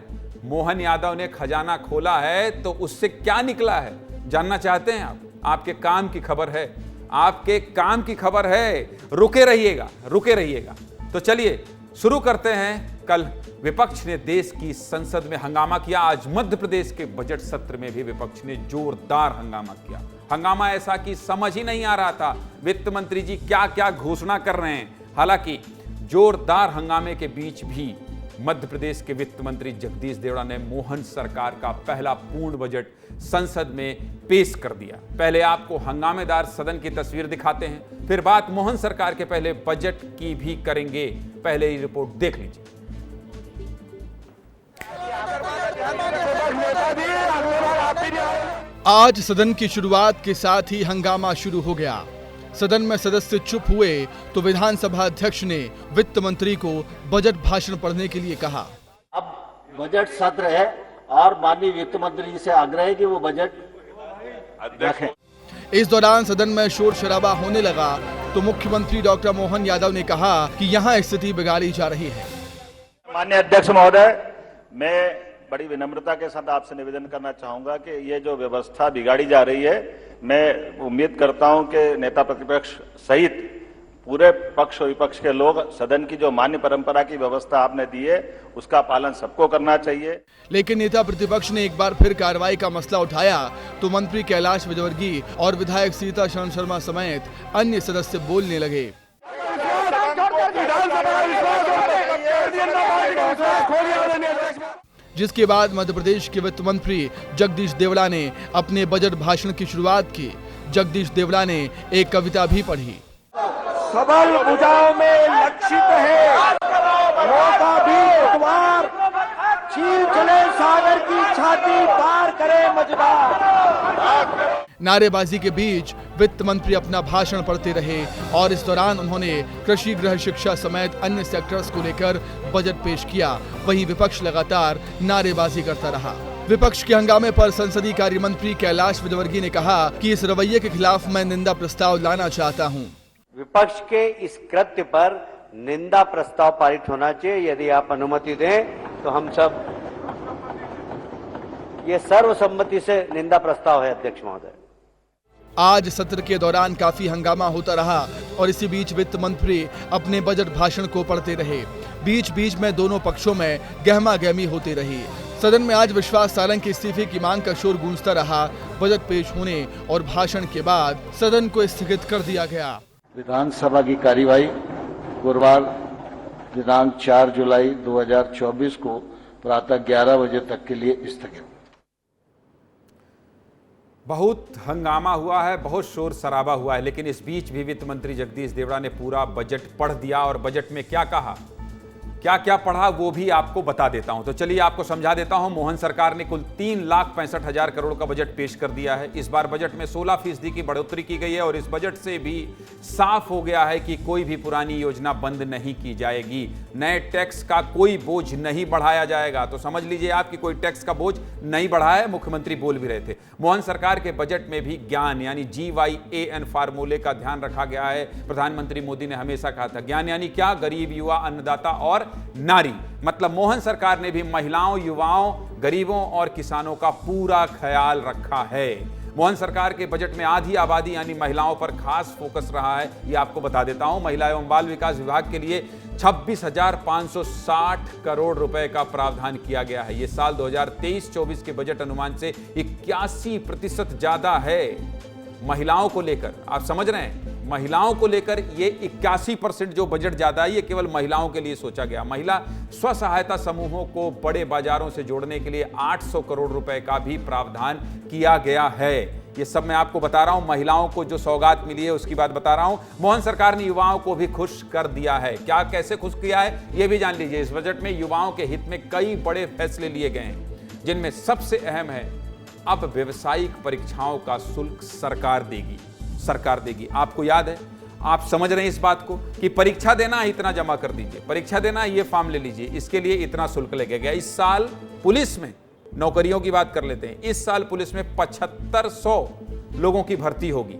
मोहन यादव ने खजाना खोला है तो उससे क्या निकला है, जानना चाहते हैं आप? आपके काम की खबर है, आपके काम की खबर है। रुके रहिएगा, रुके रहिएगा। तो चलिए शुरू करते हैं। कल विपक्ष ने देश की संसद में हंगामा किया, आज मध्य प्रदेश के बजट सत्र में भी विपक्ष ने जोरदार हंगामा किया। हंगामा ऐसा कि समझ ही नहीं आ रहा था वित्त मंत्री जी क्या क्या घोषणा कर रहे हैं। हालांकि जोरदार हंगामे के बीच भी मध्य प्रदेश के वित्त मंत्री जगदीश देवड़ा ने मोहन सरकार का पहला पूर्ण बजट संसद में पेश कर दिया। पहले आपको हंगामेदार सदन की तस्वीर दिखाते हैं, फिर बात मोहन सरकार के पहले बजट की भी करेंगे। पहले ये रिपोर्ट देख लीजिए। आज सदन की शुरुआत के साथ ही हंगामा शुरू हो गया। सदन में सदस्य चुप हुए तो विधानसभा अध्यक्ष ने वित्त मंत्री को बजट भाषण पढ़ने के लिए कहा। अब बजट सत्र है और माननीय वित्त मंत्री जी से आग्रह है कि वो बजट रखें। इस दौरान सदन में शोर शराबा होने लगा तो मुख्यमंत्री डॉक्टर मोहन यादव ने कहा कि यहाँ स्थिति बिगाड़ी जा रही है। माननीय अध्यक्ष महोदय, मैं बड़ी विनम्रता के साथ आपसे निवेदन करना चाहूंगा कि ये जो व्यवस्था बिगाड़ी जा रही है, मैं उम्मीद करता हूं कि नेता प्रतिपक्ष सहित पूरे पक्ष और विपक्ष के लोग सदन की जो मान्य परंपरा की व्यवस्था आपने दी है उसका पालन सबको करना चाहिए। लेकिन नेता प्रतिपक्ष ने एक बार फिर कार्रवाई का मसला उठाया तो मंत्री कैलाश विजयवर्गीय और विधायक सीता शरण शर्मा समेत अन्य सदस्य बोलने लगे। जिसके बाद मध्य प्रदेश के वित्त मंत्री जगदीश देवड़ा ने अपने बजट भाषण की शुरुआत की। जगदीश देवड़ा ने एक कविता भी पढ़ी। सबल भुजाओं में लक्षित है नौका भी पतवार, चीर चले सागर की छाती, पार करे मझधार। नारेबाजी के बीच वित्त मंत्री अपना भाषण पढ़ते रहे और इस दौरान उन्होंने कृषि, गृह शिक्षा समेत अन्य सेक्टर्स को लेकर बजट पेश किया। वहीं विपक्ष लगातार नारेबाजी करता रहा। विपक्ष के हंगामे पर संसदीय कार्य मंत्री कैलाश विजयवर्गीय ने कहा कि इस रवैये के खिलाफ मैं निंदा प्रस्ताव लाना चाहता हूँ। विपक्ष के इस कृत्य पर निंदा प्रस्ताव पारित होना चाहिए। यदि आप अनुमति दें तो हम सब, ये सर्वसम्मति से निंदा प्रस्ताव है अध्यक्ष महोदय। आज सत्र के दौरान काफी हंगामा होता रहा और इसी बीच वित्त मंत्री अपने बजट भाषण को पढ़ते रहे। बीच बीच में दोनों पक्षों में गहमागहमी होती रही। सदन में आज विश्वास सारंग के इस्तीफे की मांग का शोर गूंजता रहा। बजट पेश होने और भाषण के बाद सदन को स्थगित कर दिया गया। विधानसभा की कार्यवाही गुरुवार दिनांक 4 जुलाई 2024 को प्रातः 11 बजे तक के लिए स्थगित। बहुत हंगामा हुआ है, बहुत शोर शराबा हुआ है, लेकिन इस बीच भी वित्त मंत्री जगदीश देवड़ा ने पूरा बजट पढ़ दिया। और बजट में क्या कहा, क्या क्या पढ़ा, वो भी आपको बता देता हूं। तो चलिए आपको समझा देता हूं। मोहन सरकार ने कुल 3,65,000 करोड़ का बजट पेश कर दिया है। इस बार बजट में 16% की बढ़ोतरी की गई है और इस बजट से भी साफ हो गया है कि कोई भी पुरानी योजना बंद नहीं की जाएगी। नए टैक्स का कोई बोझ नहीं बढ़ाया जाएगा। तो समझ लीजिए आपकी कोई टैक्स का बोझ नहीं बढ़ा है। मुख्यमंत्री बोल भी रहे थे। मोहन सरकार के बजट में भी ज्ञान यानी GYAN फार्मूले का ध्यान रखा गया है। प्रधानमंत्री मोदी ने हमेशा कहा था ज्ञान यानी क्या, गरीब, युवा, अन्नदाता और नारी। मतलब मोहन सरकार ने भी महिलाओं, युवाओं, गरीबों और किसानों का पूरा ख्याल रखा है। मोहन सरकार के बजट में आधी आबादी यानी महिलाओं पर खास फोकस रहा है। ये आपको बता देता हूं। महिला एवं बाल विकास विभाग के लिए 26,560 करोड़ रुपए का प्रावधान किया गया है। ये साल 2023-24 के बजट अनुमान से 81% ज्यादा है। महिलाओं को लेकर आप समझ रहे हैं, महिलाओं को लेकर ये 81% जो बजट ज्यादा है, ये केवल महिलाओं के लिए सोचा गया। महिला स्व सहायता समूहों को बड़े बाजारों से जोड़ने के लिए 800 करोड़ रुपए का भी प्रावधान किया गया है। ये सब मैं आपको बता रहा हूं। महिलाओं को जो सौगात मिली है उसकी बात बता रहा हूं। मोहन सरकार ने युवाओं को भी खुश कर दिया है। क्या, कैसे खुश किया है, ये भी जान लीजिए। इस बजट में युवाओं के हित में कई बड़े फैसले लिए गए हैं, जिनमें सबसे अहम है अब व्यावसायिक परीक्षाओं का शुल्क सरकार देगी। सरकार देगी। आपको याद है, आप समझ रहे हैं इस बात को कि परीक्षा देना है इतना जमा कर दीजिए, परीक्षा देना है ये फॉर्म ले लीजिए, इसके लिए इतना शुल्क लगेगा। इस साल पुलिस में नौकरियों की बात कर लेते हैं। इस साल पुलिस में 7500 लोगों की भर्ती होगी,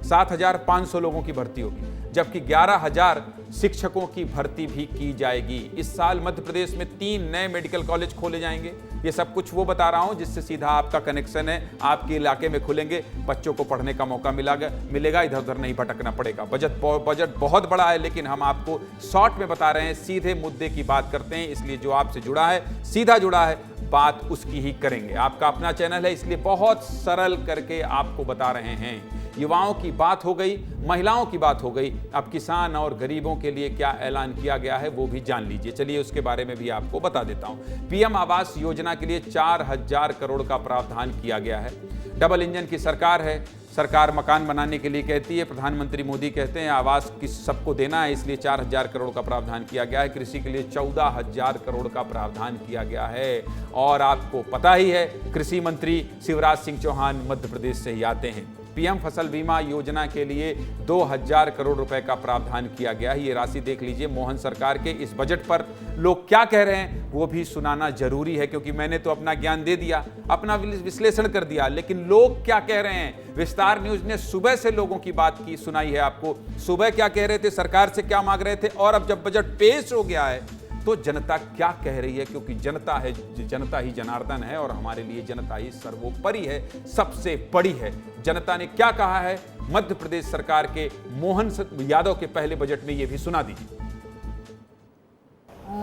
7500 लोगों की भर्ती होगी, जबकि 11000 शिक्षकों की भर्ती भी की जाएगी। इस साल मध्य प्रदेश में 3 नए मेडिकल कॉलेज खोले जाएंगे। ये सब कुछ वो बता रहा हूं जिससे सीधा आपका कनेक्शन है, आपके इलाके में खुलेंगे, बच्चों को पढ़ने का मौका मिलेगा, इधर उधर नहीं भटकना पड़ेगा। बजट बहुत बड़ा है, लेकिन हम आपको शॉर्ट में बता रहे हैं, सीधे मुद्दे की बात करते हैं। इसलिए जो आपसे जुड़ा है, सीधा जुड़ा है, बात उसकी ही करेंगे। आपका अपना चैनल है, इसलिए बहुत सरल करके आपको बता रहे हैं। युवाओं की बात हो गई, महिलाओं की बात हो गई, अब किसान और गरीबों के लिए क्या ऐलान किया गया है वो भी जान लीजिए। चलिए उसके बारे में भी आपको बता देता हूं। पीएम आवास योजना के लिए 4000 करोड़ का प्रावधान किया गया है। डबल इंजन की सरकार है, सरकार मकान बनाने के लिए कहती है, प्रधानमंत्री मोदी कहते हैं आवास किस सबको देना है, इसलिए 4000 करोड़ का प्रावधान किया गया है। कृषि के लिए 14000 करोड़ का प्रावधान किया गया है। और आपको पता ही है, कृषि मंत्री शिवराज सिंह चौहान मध्य प्रदेश से ही आते हैं। पीएम फसल बीमा योजना के लिए 2000 करोड़ रुपए का प्रावधान किया गया है। ये राशि देख लीजिए। मोहन सरकार के इस बजट पर लोग क्या कह रहे हैं वो भी सुनाना जरूरी है, क्योंकि मैंने तो अपना ज्ञान दे दिया, अपना विश्लेषण कर दिया, लेकिन लोग क्या कह रहे हैं। विस्तार न्यूज ने सुबह से लोगों की बात की सुनाई है आपको। सुबह क्या कह रहे थे, सरकार से क्या मांग रहे थे, और अब जब बजट पेश हो गया है तो जनता क्या कह रही है, क्योंकि जनता है, जनता ही जनार्दन है और हमारे लिए जनता ही सर्वोपरि है, सबसे बड़ी है। जनता ने क्या कहा है मध्य प्रदेश सरकार के मोहन यादव के पहले बजट में, ये भी सुना दीजिए।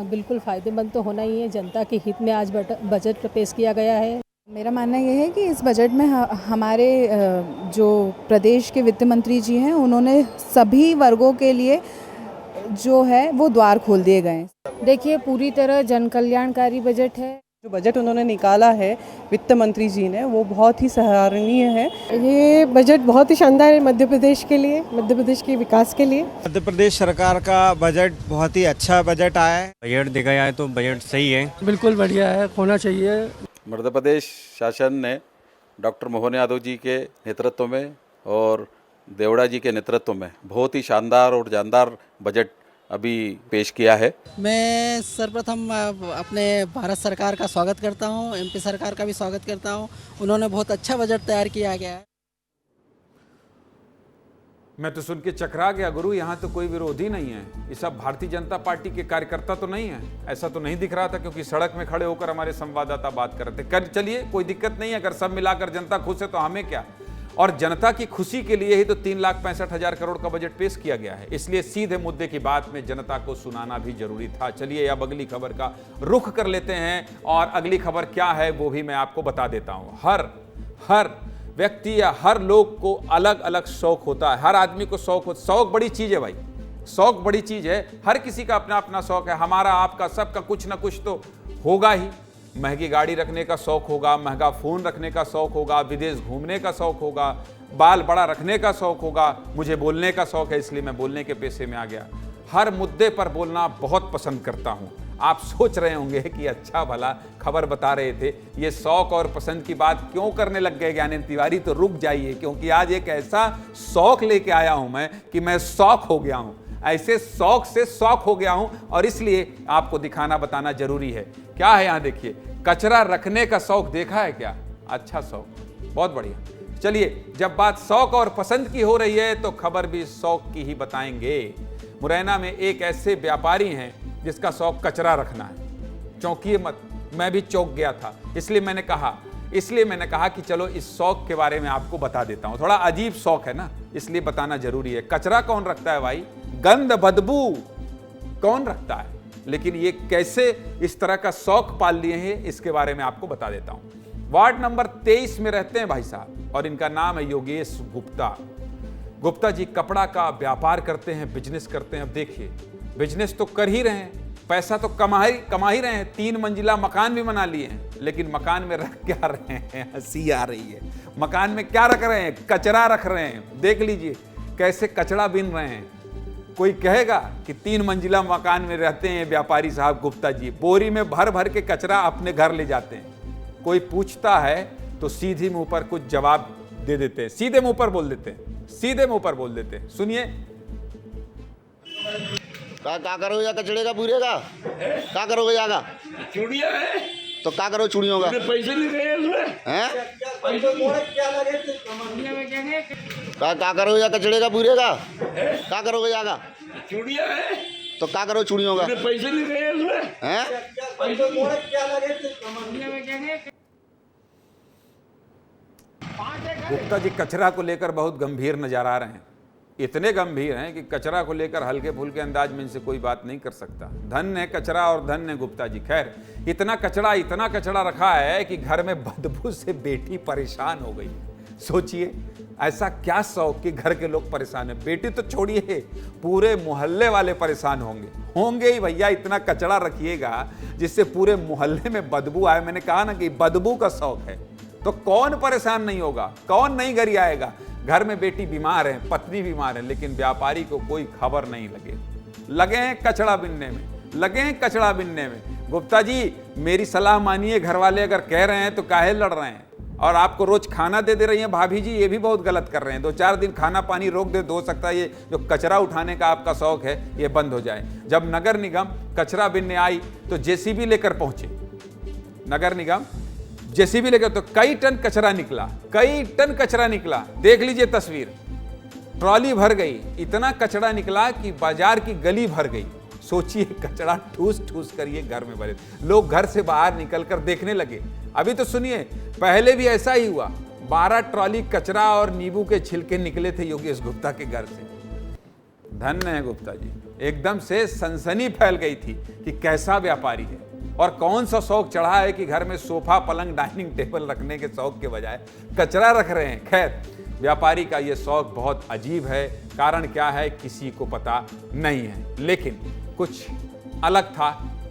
बिल्कुल फायदेमंद तो होना ही है, जनता के हित में आज बजट पेश किया गया है। मेरा मानना यह है कि इस बजट में हमारे जो प्रदेश के वित्त मंत्री जी हैं, उन्होंने सभी वर्गों के लिए जो है वो द्वार खोल दिए गए। देखिए, पूरी तरह जन कल्याणकारी बजट है। जो बजट उन्होंने निकाला है वित्त मंत्री जी ने, वो बहुत ही सराहनीय है। ये बजट बहुत ही शानदार है मध्य प्रदेश के लिए, मध्य प्रदेश के विकास के लिए। मध्य प्रदेश सरकार का बजट बहुत ही अच्छा बजट आया है। बजट देखा जाए तो बजट सही है, बिल्कुल बढ़िया है, होना चाहिए। मध्य प्रदेश शासन ने डॉक्टर मोहन यादव जी के नेतृत्व में और देवड़ा जी के नेतृत्व में बहुत ही शानदार और जानदार बजट अभी पेश किया है। मैं सर्वप्रथम अपने भारत सरकार का स्वागत करता हूं, एमपी सरकार का भी स्वागत करता हूं। उन्होंने बहुत अच्छा बजट तैयार किया गया है। मैं तो सुन के चकरा गया गुरु, यहाँ तो कोई विरोधी नहीं है, ये सब भारतीय जनता पार्टी के कार्यकर्ता तो नहीं है, ऐसा तो नहीं दिख रहा था, क्योंकि सड़क में खड़े होकर हमारे संवाददाता बात कर रहे थे। चलिए कोई दिक्कत नहीं है, अगर सब मिलाकर जनता खुश है तो हमें क्या। और जनता की खुशी के लिए ही तो 3,65,000 करोड़ का बजट पेश किया गया है, इसलिए सीधे मुद्दे की बात में जनता को सुनाना भी जरूरी था। चलिए अब अगली खबर का रुख कर लेते हैं, और अगली खबर क्या है वो भी मैं आपको बता देता हूं। हर व्यक्ति या हर लोग को अलग अलग शौक होता है, हर आदमी को शौक बड़ी चीज है भाई, शौक बड़ी चीज है, हर किसी का अपना अपना शौक है। हमारा, आपका, सबका कुछ ना कुछ तो होगा ही। महंगी गाड़ी रखने का शौक होगा, महंगा फोन रखने का शौक होगा, विदेश घूमने का शौक होगा, बाल बड़ा रखने का शौक होगा। मुझे बोलने का शौक है, इसलिए मैं बोलने के पेशे में आ गया। हर मुद्दे पर बोलना बहुत पसंद करता हूं। आप सोच रहे होंगे कि अच्छा भला खबर बता रहे थे, ये शौक और पसंद की बात क्यों करने लग गए ज्ञानेंद्र तिवारी। तो रुक जाइए, क्योंकि आज एक ऐसा शौक लेके आया हूं मैं कि मैं शौक हो गया हूं, ऐसे शौक से शौक हो गया हूं, और इसलिए आपको दिखाना बताना जरूरी है। क्या है यहाँ देखिए, कचरा रखने का शौक देखा है क्या? अच्छा शौक, बहुत बढ़िया। चलिए, जब बात शौक और पसंद की हो रही है तो खबर भी शौक की ही बताएंगे। मुरैना में एक ऐसे व्यापारी हैं जिसका शौक कचरा रखना है। चौंकिए मत, मैं भी चौंक गया था, इसलिए मैंने कहा कि चलो इस शौक के बारे में आपको बता देता हूं। थोड़ा अजीब शौक है ना, इसलिए बताना जरूरी है। कचरा कौन रखता है भाई? गंद बदबू कौन रखता है? लेकिन ये कैसे इस तरह का शौक पाल लिए हैं, इसके बारे में आपको बता देता हूं। वार्ड नंबर 23 में रहते हैं भाई साहब, और इनका नाम है योगेश गुप्ता। गुप्ता जी कपड़ा का व्यापार करते हैं, बिजनेस करते हैं। अब देखिए, बिजनेस तो कर ही रहे हैं, पैसा तो कमा ही रहे हैं, 3 मंजिला मकान भी बना लिए हैं, लेकिन मकान में रख क्या रहे हैं? हंसी आ रही है। मकान में क्या रख रहे हैं? कचरा रख रहे हैं। देख लीजिए कैसे कचरा बीन रहे हैं। कोई कहेगा कि 3 मंजिला मकान में रहते हैं व्यापारी साहब गुप्ता जी, बोरी में भर भर के कचरा अपने घर ले जाते हैं। कोई पूछता है तो सीधे मुंह पर कुछ जवाब दे देते हैं, सीधे मुंह पर बोल देते हैं, सीधे मुंह पर बोल देते हैं। सुनिए। क्या करोगे कचड़े का पूरे का? क्या करोगे जागा? चूड़िया है तो क्या करो चूड़ियों का? पैसे नहीं रहे उसमें हैं? क्या करोगे कचड़े का पूरे का? क्या करोगे जागा? चूड़िया है तो क्या करो चूड़ियों का? पैसे नहीं रहे उसमें हैं? गुप्ता जी कचरा को लेकर बहुत गंभीर नजर आ रहे हैं। इतने गंभीर हैं कि कचरा को लेकर हल्के फुल्के अंदाज में इनसे कोई बात नहीं कर सकता। धन्य है कचरा और धन्य है गुप्ता जी। खैर, इतना कचरा रखा है कि घर में बदबू से बेटी परेशान हो गई। सोचिए, ऐसा क्या शौक कि घर के लोग परेशान हैं। बेटी तो छोड़िए, पूरे मोहल्ले वाले परेशान होंगे ही भैया। इतना कचरा रखिएगा जिससे पूरे मोहल्ले में बदबू आए। मैंने कहा ना कि बदबू का शौक है तो कौन परेशान नहीं होगा, कौन नहीं घर आएगा। घर में बेटी बीमार है, पत्नी बीमार है, लेकिन व्यापारी को कोई खबर नहीं लगे हैं कचरा बिनने में। गुप्ता जी मेरी सलाह मानिए, घर वाले अगर कह रहे हैं तो काहे लड़ रहे हैं? और आपको रोज खाना दे रही हैं भाभी जी, ये भी बहुत गलत कर रहे हैं। 2-4 दिन खाना पानी रोक दे, हो सकता है ये जो कचरा उठाने का आपका शौक है ये बंद हो जाए। जब नगर निगम कचरा बिनने आई तो जेसीबी लेकर पहुंचे, नगर निगम जेसीबी लेकर, तो कई टन कचरा निकला। देख लीजिए तस्वीर, ट्रॉली भर गई। इतना कचरा निकला कि बाजार की गली भर गई। सोचिए, कचरा ठूस कर ये घर में भरे। लोग घर से बाहर निकलकर देखने लगे। अभी तो सुनिए, पहले भी ऐसा ही हुआ। 12 ट्रॉली कचरा और नींबू के छिलके निकले थे योगेश गुप्ता के घर से। धन्य है गुप्ता जी। एकदम से सनसनी फैल गई थी कि कैसा व्यापारी है और कौन सा शौक चढ़ा है कि घर में सोफा पलंग डाइनिंग टेबल रखने के शौक के बजाय कचरा रख रहे हैं। खैर, व्यापारी का ये शौक बहुत अजीब है। कारण क्या है किसी को पता नहीं है, लेकिन कुछ अलग था,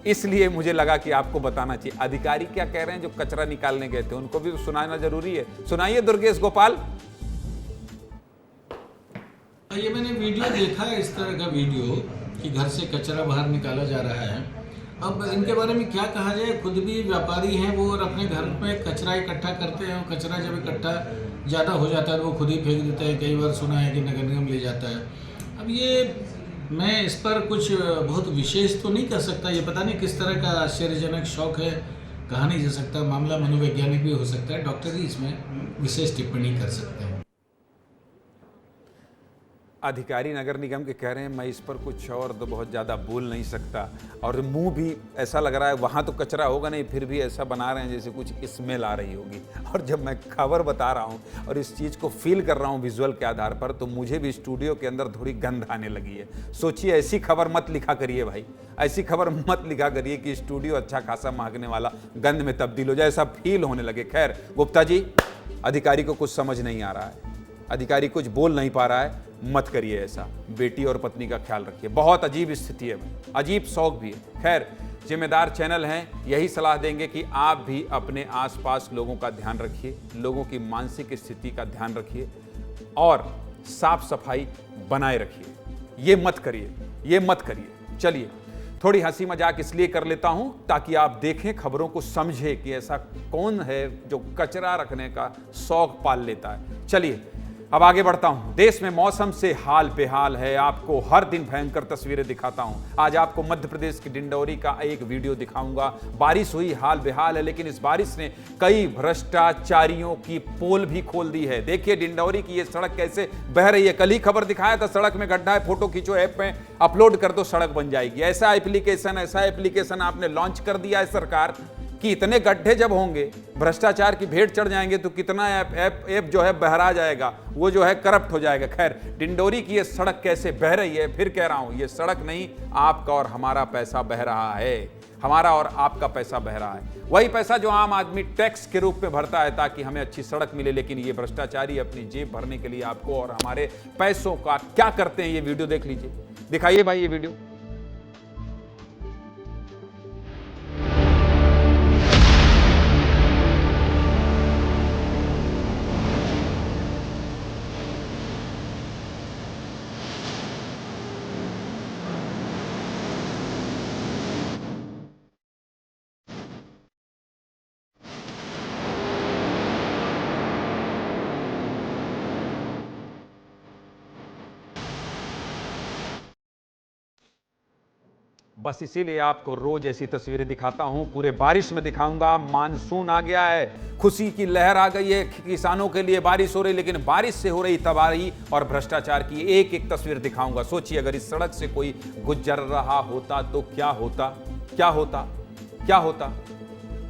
इसलिए मुझे लगा कि आपको बताना चाहिए। अधिकारी क्या कह रहे हैं जो कचरा निकालने गए थे, उनको भी सुनाना जरूरी है। सुनाइए दुर्गेश गोपाल। ये मैंने वीडियो देखा है, इस तरह का वीडियो कि घर से कचरा बाहर निकाला जा रहा है। अब इनके बारे में क्या कहा जाए, खुद भी व्यापारी हैं वो और अपने घर में कचरा इकट्ठा करते हैं। कचरा जब इकट्ठा ज़्यादा हो जाता है तो वो खुद ही फेंक देते हैं। कई बार सुना है कि नगर निगम ले जाता है। अब ये मैं इस पर कुछ बहुत विशेष तो नहीं कर सकता। ये पता नहीं किस तरह का आश्चर्यजनक शौक है, कहा नहीं जा सकता। मामला मनोवैज्ञानिक भी हो सकता है, डॉक्टर ही इसमें विशेष टिप्पणी कर सकते हैं। अधिकारी नगर निगम के कह रहे हैं मैं इस पर कुछ और तो बहुत ज़्यादा बोल नहीं सकता, और मुंह भी ऐसा लग रहा है, वहाँ तो कचरा होगा नहीं, फिर भी ऐसा बना रहे हैं जैसे कुछ स्मेल आ रही होगी। और जब मैं खबर बता रहा हूँ और इस चीज़ को फील कर रहा हूँ विजुअल के आधार पर, तो मुझे भी स्टूडियो के अंदर थोड़ी गंध आने लगी है। सोचिए, ऐसी खबर मत लिखा करिए भाई, ऐसी खबर मत लिखा करिए कि स्टूडियो अच्छा खासा महकने वाला गंध में तब्दील हो जाए, ऐसा फील होने लगे। खैर गुप्ता जी, अधिकारी को कुछ समझ नहीं आ रहा है, अधिकारी कुछ बोल नहीं पा रहा है, मत करिए ऐसा। बेटी और पत्नी का ख्याल रखिए। बहुत अजीब स्थिति है, अजीब शौक भी है। खैर, जिम्मेदार चैनल हैं, यही सलाह देंगे कि आप भी अपने आसपास लोगों का ध्यान रखिए, लोगों की मानसिक स्थिति का ध्यान रखिए और साफ सफाई बनाए रखिए। ये मत करिए। चलिए, थोड़ी हंसी मजाक इसलिए कर लेता हूं ताकि आप देखें, खबरों को समझें कि ऐसा कौन है जो कचरा रखने का शौक पाल लेता है। चलिए अब आगे बढ़ता हूं। देश में मौसम से हाल बेहाल है। आपको हर दिन भयंकर तस्वीरें दिखाता हूं। आज आपको मध्य प्रदेश की डिंडौरी का एक वीडियो दिखाऊंगा। बारिश हुई, हाल बेहाल है, लेकिन इस बारिश ने कई भ्रष्टाचारियों की पोल भी खोल दी है। देखिए डिंडौरी की ये सड़क कैसे बह रही है। कल ही खबर दिखाया था, सड़क में गड्ढा है, फोटो खींचो, ऐप में अपलोड कर दो, सड़क बन जाएगी। ऐसा एप्लीकेशन आपने लॉन्च कर दिया है सरकार कि इतने गड्ढे जब होंगे, भ्रष्टाचार की भेंट चढ़ जाएंगे तो कितना ऐप जो है बहरा जाएगा, वो जो है करप्ट हो जाएगा। खैर, डिंडौरी की ये सड़क कैसे बह रही है, फिर कह रहा हूं, ये सड़क नहीं, आपका और हमारा पैसा बह रहा है। हमारा और आपका पैसा बह रहा है। वही पैसा जो आम आदमी टैक्स के रूप में भरता है ताकि हमें अच्छी सड़क मिले, लेकिन ये भ्रष्टाचारी अपनी जेब भरने के लिए आपको और हमारे पैसों का क्या करते हैं, ये वीडियो देख लीजिए। दिखाइए भाई ये वीडियो। बस इसीलिए आपको रोज ऐसी तस्वीरें दिखाता हूं, पूरे बारिश में दिखाऊंगा। मानसून आ गया है, खुशी की लहर आ गई है, किसानों के लिए बारिश हो रही, लेकिन बारिश से हो रही तबाही और भ्रष्टाचार की एक एक तस्वीर दिखाऊंगा। सोचिए अगर इस सड़क से कोई गुजर रहा होता तो क्या होता, क्या होता, क्या होता,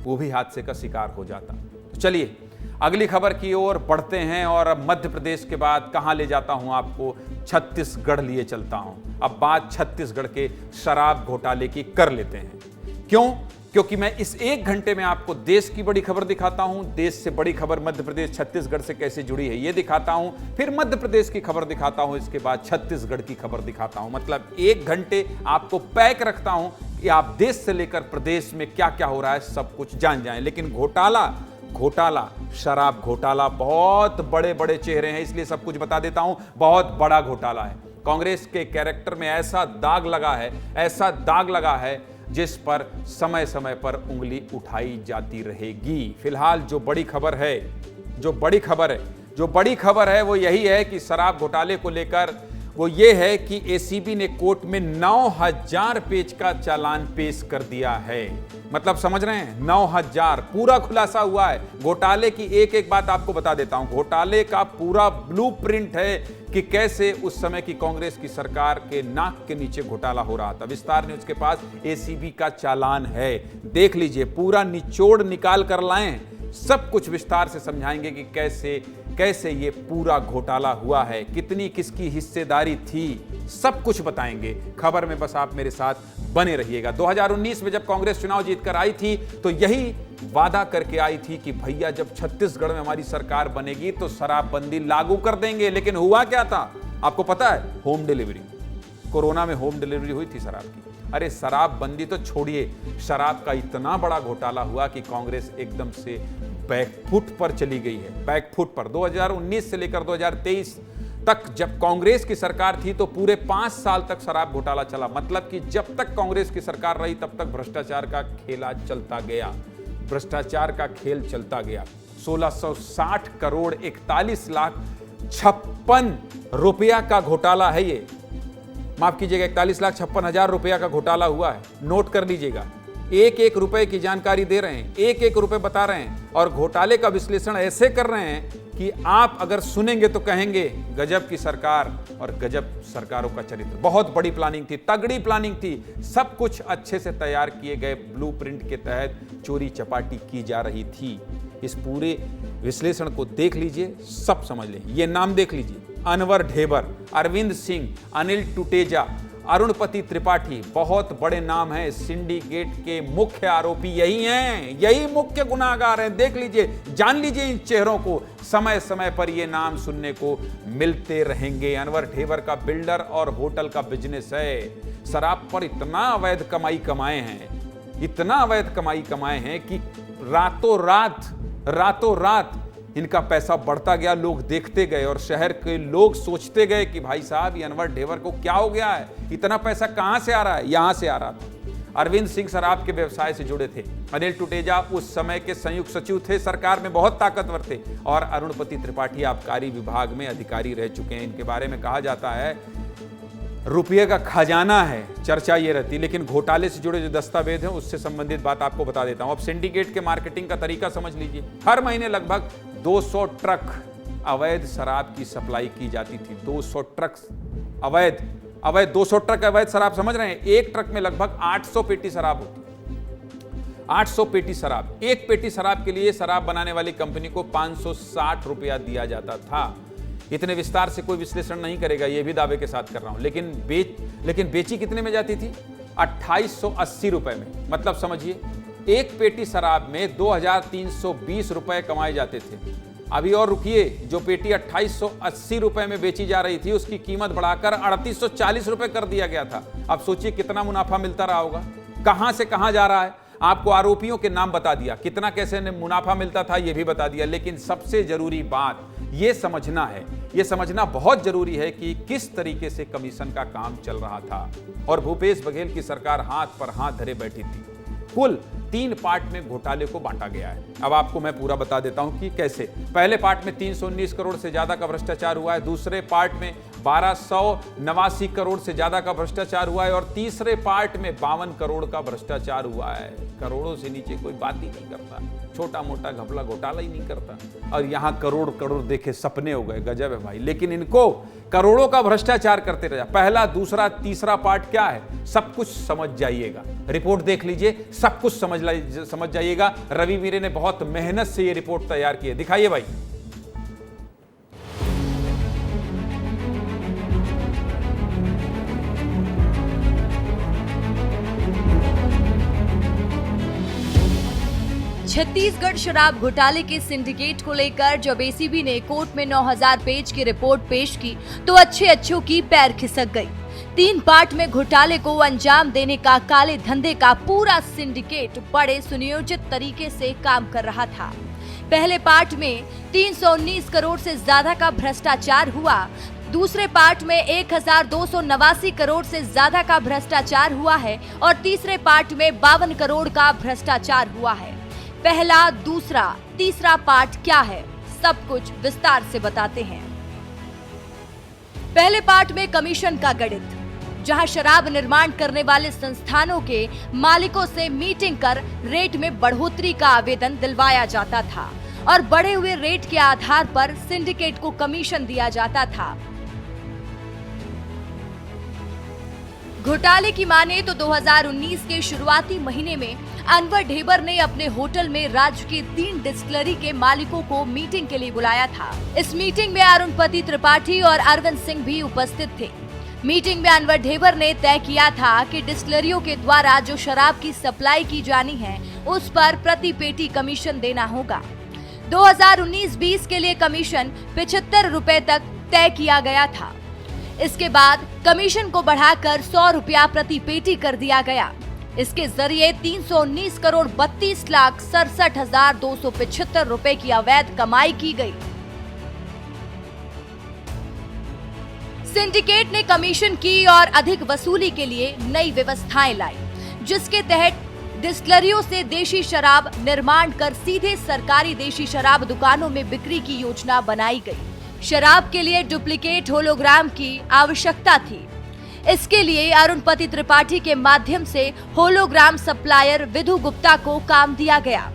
वो भी हादसे का शिकार हो जाता। तो चलिए अगली खबर की ओर बढ़ते हैं और अब मध्य प्रदेश के बाद कहां ले जाता हूं आपको, छत्तीसगढ़ लिए चलता हूं। अब बात छत्तीसगढ़ के शराब घोटाले की कर लेते हैं। क्यों? क्योंकि मैं इस एक घंटे में आपको देश की बड़ी खबर दिखाता हूं, देश से बड़ी खबर मध्य प्रदेश छत्तीसगढ़ से कैसे जुड़ी है ये दिखाता हूं, फिर मध्य प्रदेश की खबर दिखाता हूं, इसके बाद छत्तीसगढ़ की खबर दिखाता हूं। मतलब एक घंटे आपको पैक रखता हूं कि आप देश से लेकर प्रदेश में क्या क्या हो रहा है सब कुछ जान जाएं। लेकिन घोटाला, शराब घोटाला, बहुत बड़े बड़े चेहरे हैं, इसलिए सब कुछ बता देता हूं। बहुत बड़ा घोटाला है। कांग्रेस के कैरेक्टर में ऐसा दाग लगा है जिस पर समय समय पर उंगली उठाई जाती रहेगी। फिलहाल जो बड़ी खबर है वो यही है कि शराब घोटाले को लेकर वो ये है कि एसीबी ने कोर्ट में 9000 पेज का चालान पेश कर दिया है। मतलब समझ रहे हैं, 9000 पूरा खुलासा हुआ है। घोटाले की एक एक बात आपको बता देता हूं। घोटाले का पूरा ब्लूप्रिंट है कि कैसे उस समय की कांग्रेस की सरकार के नाक के नीचे घोटाला हो रहा था। विस्तार न्यूज के पास एसीबी का चालान है, देख लीजिए, पूरा निचोड़ निकाल कर लाएं। सब कुछ विस्तार से समझाएंगे कि कैसे ये पूरा घोटाला हुआ है, कितनी किसकी हिस्सेदारी थी, सब कुछ बताएंगे। खबर में बस आप मेरे साथ बने रहिएगा। 2019 में जब कांग्रेस चुनाव जीतकर आई थी तो यही वादा करके आई थी कि भैया जब छत्तीसगढ़ में हमारी सरकार बनेगी तो शराबबंदी लागू कर देंगे। लेकिन हुआ क्या था आपको पता है? Home delivery. कोरोना में होम डिलीवरी हुई थी शराब की। अरे शराबबंदी तो छोड़िए, शराब का इतना बड़ा घोटाला हुआ कि कांग्रेस एकदम से बैकफुट पर चली गई है, बैकफुट पर। 2019 से लेकर 2023 तक जब कांग्रेस की सरकार थी तो पूरे 5 साल तक शराब घोटाला चला। मतलब कि जब तक कांग्रेस की सरकार रही तब तक भ्रष्टाचार का खेला चलता गया, भ्रष्टाचार का खेल चलता गया। 1660 करोड़ 41 लाख 56 रुपया का घोटाला है ये। माफ कीजिएगा, 41,56,000 रुपया का घोटाला हुआ है। नोट कर लीजिएगा, एक एक रुपए की जानकारी दे रहे हैं, एक एक रुपए बता रहे हैं और घोटाले का विश्लेषण ऐसे कर रहे हैं कि आप अगर सुनेंगे तो कहेंगे गजब की सरकार और गजब सरकारों का चरित्र। बहुत बड़ी प्लानिंग थी, तगड़ी प्लानिंग थी, सब कुछ अच्छे से तैयार किए गए ब्लूप्रिंट के तहत चोरी चपाटी की जा रही थी। इस पूरे विश्लेषण को देख लीजिए, सब समझ लें। ये नाम देख लीजिए, अनवर ढेबर, अरविंद सिंह, अनिल टुटेजा, अरुणपति त्रिपाठी, बहुत बड़े नाम हैं। सिंडिकेट के मुख्य आरोपी यही हैं, यही मुख्य गुनाहगार हैं। देख लीजिए, जान लीजिए इन चेहरों को, समय समय पर ये नाम सुनने को मिलते रहेंगे। अनवर ढेबर का बिल्डर और होटल का बिजनेस है। शराब पर इतना अवैध कमाई कमाए हैं, इतना अवैध कमाई कमाए हैं कि रातों रात इनका पैसा बढ़ता गया। लोग देखते गए और शहर के लोग सोचते गए कि भाई साहब ये अनवर ढेबर को क्या हो गया है, इतना पैसा कहां से आ रहा है? यहां से आ रहा था। अरविंद सिंह शराब के व्यवसाय से जुड़े थे। अनिल टुटेजा उस समय के संयुक्त सचिव थे, सरकार में बहुत ताकतवर थे। और अरुणपति त्रिपाठी आबकारी विभाग में अधिकारी रह चुके हैं। इनके बारे में कहा जाता है रुपये का खजाना है, चर्चा ये रहती। लेकिन घोटाले से जुड़े जो दस्तावेज हैं उससे संबंधित बात आपको बता देता हूं। अब सिंडिकेट के मार्केटिंग का तरीका समझ लीजिए। हर महीने लगभग 200 ट्रक अवैध शराब की सप्लाई की जाती थी। 200 ट्रक अवैध 200 ट्रक अवैध शराब, समझ रहे हैं? एक ट्रक में लगभग 800 पेटी शराब होती। 800 पेटी शराब। एक पेटी शराब के लिए शराब बनाने वाली कंपनी को 560 रुपया दिया जाता था। इतने विस्तार से कोई विश्लेषण नहीं करेगा, यह भी दावे के साथ कर रहा हूं। लेकिन बेची कितने में जाती थी? 2880 रुपए में। मतलब समझिए, एक पेटी शराब में 2320 रुपए कमाए जाते थे। अभी और रुकिए, जो पेटी 2880 रुपए में बेची जा रही थी उसकी कीमत बढ़ाकर 3840 रुपए कर दिया गया था। अब सोचिए कितना मुनाफा मिलता रहा होगा। कहां से कहां जा रहा है। आपको आरोपियों के नाम बता दिया, कितना कैसे मुनाफा मिलता था ये भी बता दिया, लेकिन सबसे जरूरी बात ये समझना है, ये समझना बहुत जरूरी है कि किस तरीके से कमीशन का काम चल रहा था और भूपेश बघेल की सरकार हाथ पर हाथ धरे बैठी थी। कुल 3 पार्ट में घोटाले को बांटा गया है। अब आपको मैं पूरा बता देता हूं कि कैसे। पहले पार्ट में 319 करोड़ से ज्यादा का भ्रष्टाचार हुआ है, दूसरे पार्ट में 1289 करोड़ से ज्यादा का भ्रष्टाचार हुआ है और तीसरे पार्ट में 52 करोड़ का भ्रष्टाचार हुआ है। करोड़ों से नीचे कोई बात ही नहीं करता, छोटा मोटा घपला घोटाला ही नहीं करता। और यहां करोड़ करोड़ देखे सपने हो गए, गजब है भाई। लेकिन इनको करोड़ों का भ्रष्टाचार करते रहे। पहला, दूसरा, तीसरा पार्ट क्या है, सब कुछ समझ जाइएगा। रिपोर्ट देख लीजिए, सब कुछ समझ जाइएगा। रवि वीरे ने बहुत मेहनत से ये रिपोर्ट तैयार की है। दिखाइए भाई। छत्तीसगढ़ शराब घोटाले के सिंडिकेट को लेकर जब एसीबी ने कोर्ट में 9000 पेज की रिपोर्ट पेश की तो अच्छों की पैर खिसक गई। 3 पार्ट में घोटाले को अंजाम देने का काले धंधे का पूरा सिंडिकेट बड़े सुनियोजित तरीके से काम कर रहा था। पहले पार्ट में 319 करोड़ से ज्यादा का भ्रष्टाचार हुआ, दूसरे पार्ट में 1289 करोड़ से ज्यादा का भ्रष्टाचार हुआ है और तीसरे पार्ट में 52 करोड़ का भ्रष्टाचार हुआ है। पहला, दूसरा, तीसरा पार्ट क्या है, सब कुछ विस्तार से बताते हैं। पहले पार्ट में कमीशन का गणित, जहां शराब निर्माण करने वाले संस्थानों के मालिकों से मीटिंग कर रेट में बढ़ोतरी का आवेदन दिलवाया जाता था और बढ़े हुए रेट के आधार पर सिंडिकेट को कमीशन दिया जाता था। घोटाले की माने तो 2019 के शुरुआती महीने में अनवर ढेबर ने अपने होटल में राज्य के 3 डिस्टिलरी के मालिकों को मीटिंग के लिए बुलाया था। इस मीटिंग में अरुणपति त्रिपाठी और अरविंद सिंह भी उपस्थित थे। मीटिंग में अनवर ढेबर ने तय किया था कि डिस्टिलरियों के द्वारा जो शराब की सप्लाई की जानी है उस पर प्रति पेटी कमीशन देना होगा। 2019-20 के लिए कमीशन 75 रुपए तक तय किया गया था। इसके बाद कमीशन को बढ़ाकर 100 रुपया प्रति पेटी कर दिया गया। इसके जरिए 319 करोड़ 32,67,275 रुपए की अवैध कमाई की गई। सिंडिकेट ने कमीशन की और अधिक वसूली के लिए नई व्यवस्थाएं लाई, जिसके तहत डिस्टिलरियों से देशी शराब निर्माण कर सीधे सरकारी देशी शराब दुकानों में बिक्री की योजना बनाई गई। शराब के लिए डुप्लीकेट होलोग्राम की आवश्यकता थी। इसके लिए अरुणपति त्रिपाठी के माध्यम से होलोग्राम सप्लायर विधु गुप्ता को काम दिया गया।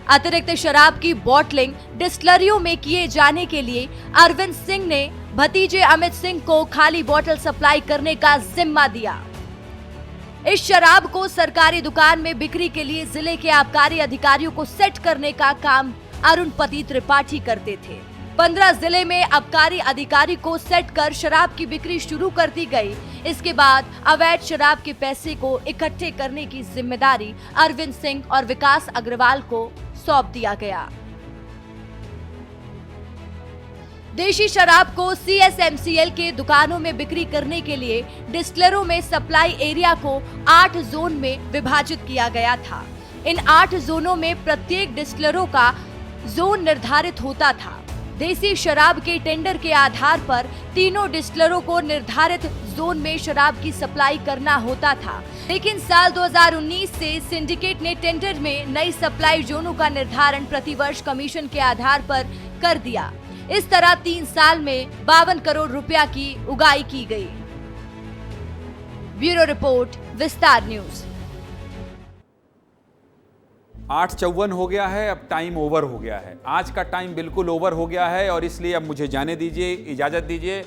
अतिरिक्त शराब की बॉटलिंग डिस्टिलरियों में किए जाने के लिए अरविंद सिंह ने भतीजे अमित सिंह को खाली बोतल सप्लाई करने का जिम्मा दिया। इस शराब को सरकारी दुकान में बिक्री के लिए जिले के आबकारी अधिकारियों को सेट करने का काम अरुणपति त्रिपाठी करते थे। 15 जिले में आबकारी अधिकारी को सेट कर शराब की बिक्री शुरू कर दी गई। इसके बाद अवैध शराब के पैसे को इकट्ठे करने की जिम्मेदारी अरविंद सिंह और विकास अग्रवाल को सौंप दिया गया। देशी शराब को CSMCL के दुकानों में बिक्री करने के लिए डिस्टिलरों में सप्लाई एरिया को 8 जोन में विभाजित किया गया था। इन 8 जोनों में प्रत्येक डिस्टिलरों का जोन निर्धारित होता था। देसी शराब के टेंडर के आधार पर तीनों डिस्टिलरों को निर्धारित जोन में शराब की सप्लाई करना होता था। लेकिन साल 2019 से सिंडिकेट ने टेंडर में नई सप्लाई जोनों का निर्धारण प्रतिवर्ष कमीशन के आधार पर कर दिया। इस तरह 3 साल में 52 करोड़ रुपया की उगाही की गई। ब्यूरो रिपोर्ट, विस्तार न्यूज। 8:54 हो गया है, अब टाइम ओवर हो गया है। आज का टाइम बिल्कुल ओवर हो गया है और इसलिए अब मुझे जाने दीजिए, इजाजत दीजिए।